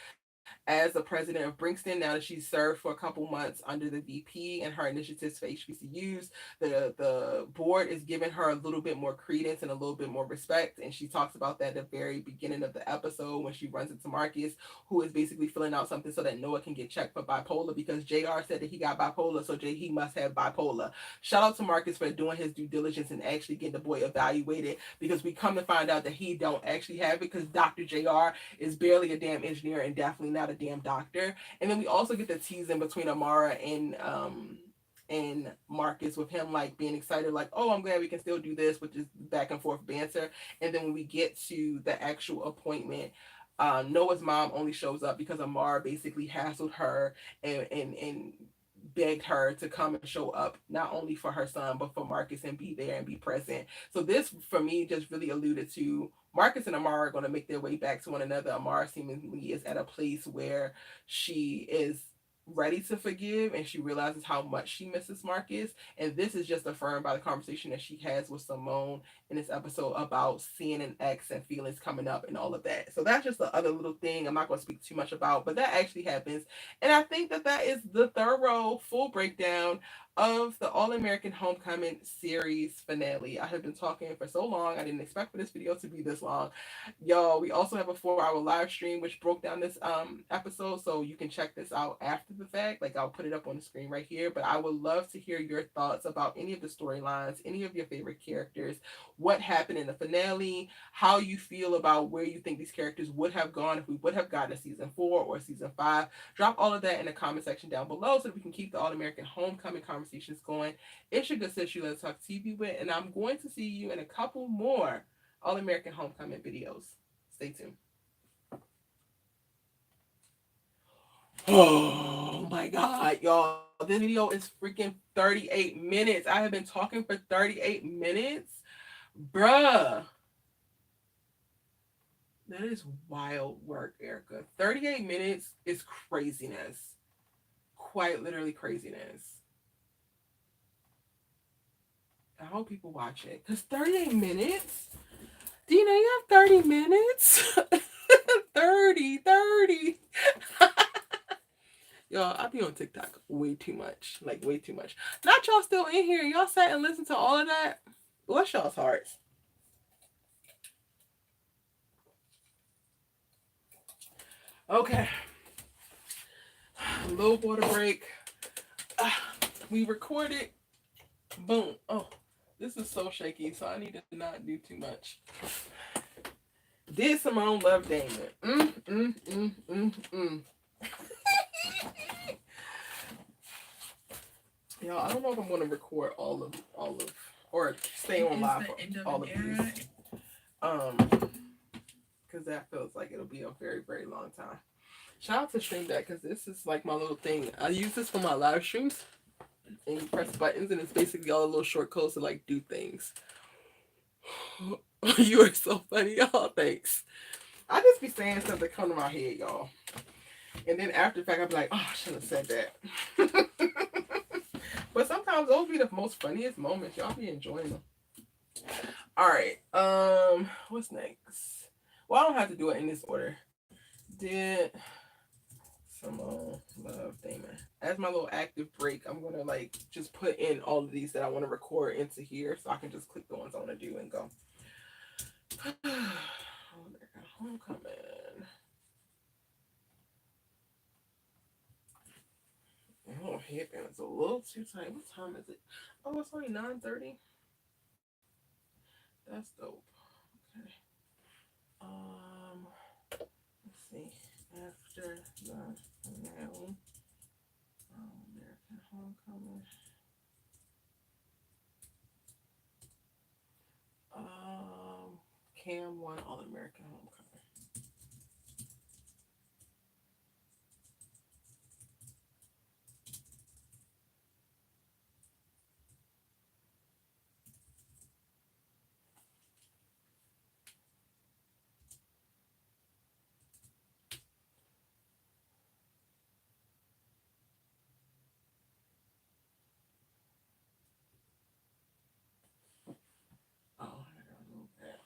as the president of Brinkston now that she's served for a couple months under the VP and her initiatives for HBCUs. The board is giving her a little bit more credence and a little bit more respect, and she talks about that at the very beginning of the episode when she runs into Marcus, who is basically filling out something so that Noah can get checked for bipolar because JR said that he got bipolar, so he must have bipolar. Shout out to Marcus for doing his due diligence and actually getting the boy evaluated because we come to find out that he don't actually have it because Dr. JR is barely a damn engineer and definitely not a damn doctor. And then we also get the teasing between Amara and Marcus with him like being excited, like, oh, I'm glad we can still do this, which is back and forth banter. And then when we get to the actual appointment, Noah's mom only shows up because Amara basically hassled her and begged her to come and show up not only for her son but for Marcus and be there and be present. So this for me just really alluded to Marcus and Amara are going to make their way back to one another. Amara seemingly is at a place where she is ready to forgive and she realizes how much she misses Marcus. And this is just affirmed by the conversation that she has with Simone in this episode about seeing an ex and feelings coming up and all of that. So that's just the other little thing I'm not going to speak too much about, but that actually happens. And I think that that is the thorough full breakdown of the All American Homecoming series finale. I have been talking for so long. I didn't expect for this video to be this long. Y'all, we also have a 4-hour live stream which broke down this episode, so you can check this out after the fact. Like I'll put it up on the screen right here, but I would love to hear your thoughts about any of the storylines, any of your favorite characters, what happened in the finale, how you feel about where you think these characters would have gone if we would have gotten a season 4 or season 5. Drop all of that in the comment section down below so that we can keep the All American Homecoming conversations going. It's your good sis, Let's Talk TV with, and I'm going to see you in a couple more All American Homecoming videos. Stay tuned. Oh my God, y'all. This video is freaking 38 minutes. I have been talking for 38 minutes. Bruh. That is wild work, Erica. 38 minutes is craziness. Quite literally craziness. I hope people watch it. Because 38 minutes? Do you know you have 30 minutes? 30. Y'all, I be on TikTok way too much. Like, way too much. Not y'all still in here. Y'all sat and listened to all of that. Bless y'all's hearts. Okay. Little water break. We recorded. Boom. Oh, this is so shaky, so I need to not do too much. Did Simone love Damon? Y'all, I don't know if I'm going to record all of, or stay on live for all of these. Because that feels like it'll be a very, very long time. Shout out to Stream Deck, because this is like my little thing. I use this for my live streams. And you press buttons, and it's basically all the little short codes to like do things. You are so funny, y'all. Thanks. I just be saying stuff that come to my head, y'all. And then after the fact, I be like, oh, I shouldn't have said that. But sometimes those be the most funniest moments. Y'all be enjoying them. All right. What's next? Well, I don't have to do it in this order. Did Simone love Damon? As my little active break, I'm gonna like just put in all of these that I want to record into here, so I can just click the ones I want to do and go. Homecoming. Oh, headband is a little too tight. What time is it? Oh, it's only 9:30. That's dope. Okay. Let's see. After the finale, American Homecoming. Cam won All American Homecoming. Oh, I gotta move that.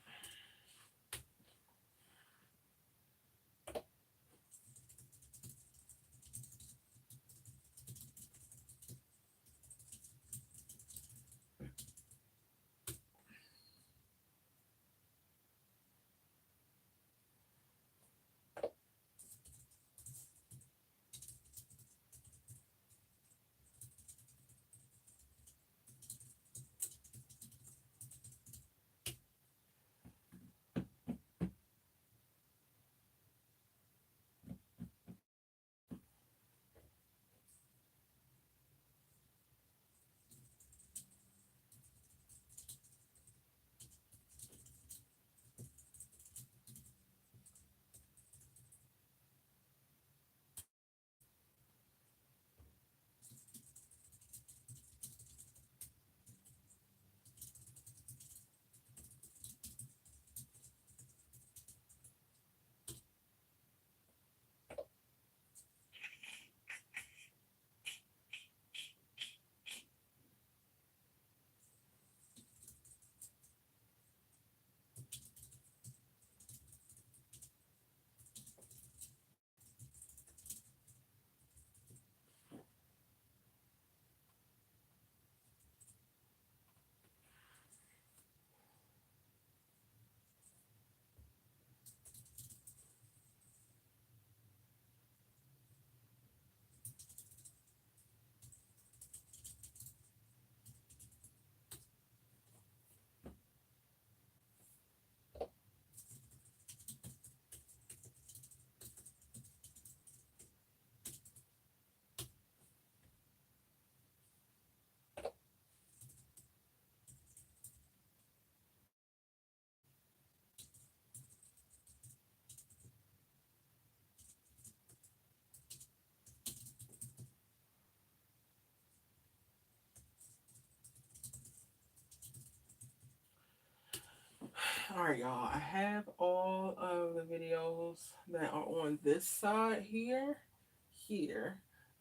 All right, y'all. I have all of the videos that are on this side here,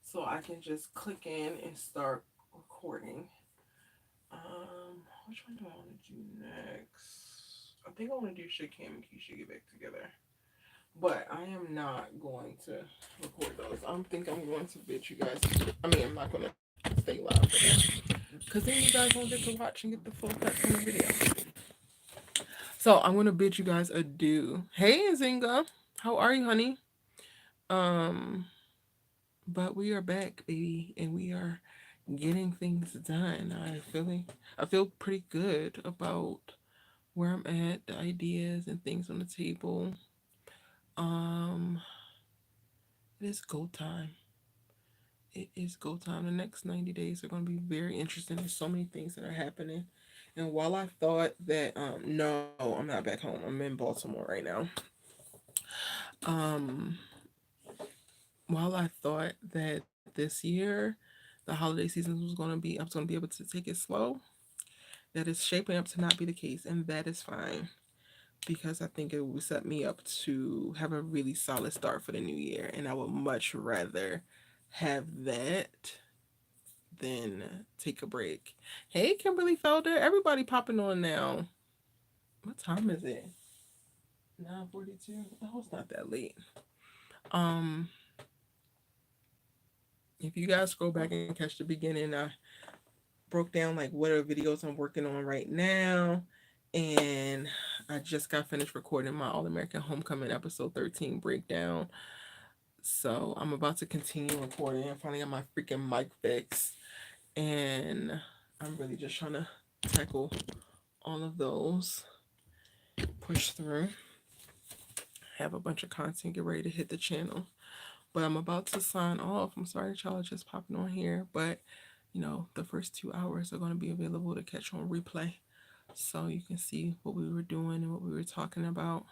so I can just click in and start recording. Which one do I want to do next? I think I want to do should Cam and Keisha get back together, but I am not going to record those. I'm going to bid you guys. I mean, I'm not going to stay live for that because then you guys won't get to watch and get the full cut from the video. So I'm gonna bid you guys adieu. Hey Zinga, how are you, honey? Um, but we are back, baby, and we are getting things done. I feel pretty good about where I'm at, the ideas and things on the table. Um, it is go time. It is go time. The next 90 days are going to be very interesting. There's so many things that are happening. And while I thought that, no, I'm not back home. I'm in Baltimore right now. Um, while I thought that this year the holiday season was going to be, I was going to be able to take it slow, that is shaping up to not be the case. And that is fine because I think it will set me up to have a really solid start for the new year. And I would much rather have that than take a break. Hey, Kimberly Felder, everybody popping on now. What time is it? 9:42. Oh, it's not that late. Um, if you guys scroll back and catch the beginning, I broke down like what are videos I'm working on right now. And I just got finished recording my All American Homecoming episode 13 breakdown. So I'm about to continue recording. I finally got my freaking mic fixed. And I'm really just trying to tackle all of those, push through, have a bunch of content, get ready to hit the channel. But I'm about to sign off. I'm sorry that y'all are just popping on here, but the first 2 hours are going to be available to catch on replay. So you can see what we were doing and what we were talking about.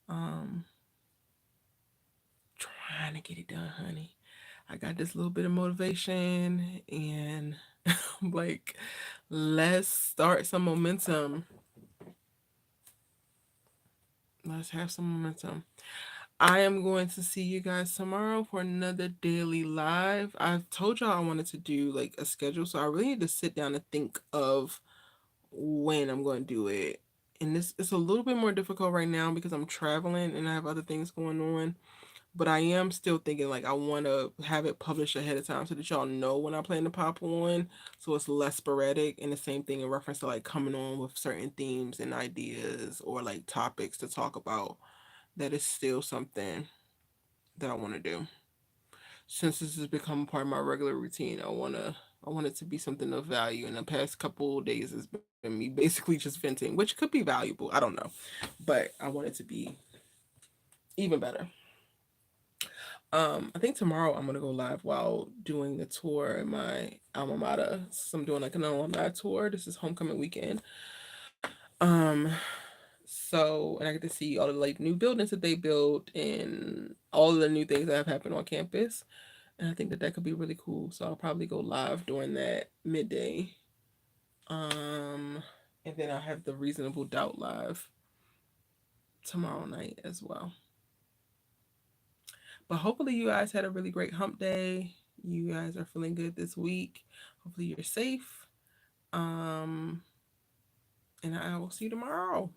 Um, trying to get it done, honey. I got this little bit of motivation and I'm like, let's start some momentum. Let's have some momentum. I am going to see you guys tomorrow for another daily live. I've told y'all I wanted to do like a schedule, so I really need to sit down and think of when I'm going to do it. And this it's a little bit more difficult right now because I'm traveling and I have other things going on. But I am still thinking like I want to have it published ahead of time so that y'all know when I plan to pop on, so it's less sporadic. And the same thing in reference to like coming on with certain themes and ideas or like topics to talk about. That is still something that I want to do. Since this has become part of my regular routine, I want it to be something of value. In the past couple of days has been me basically just venting, which could be valuable. I don't know. But I want it to be even better. I think tomorrow I'm gonna go live while doing the tour in my alma mater. So I'm doing like an alumni tour. This is homecoming weekend. Um, so and I get to see all the like new buildings that they built and all of the new things that have happened on campus. And I think that that could be really cool. So I'll probably go live during that midday. Um, and then I'll have the Reasonable Doubt live tomorrow night as well. But hopefully you guys had a really great hump day. You guys are feeling good this week. Hopefully you're safe. Um, and I will see you tomorrow.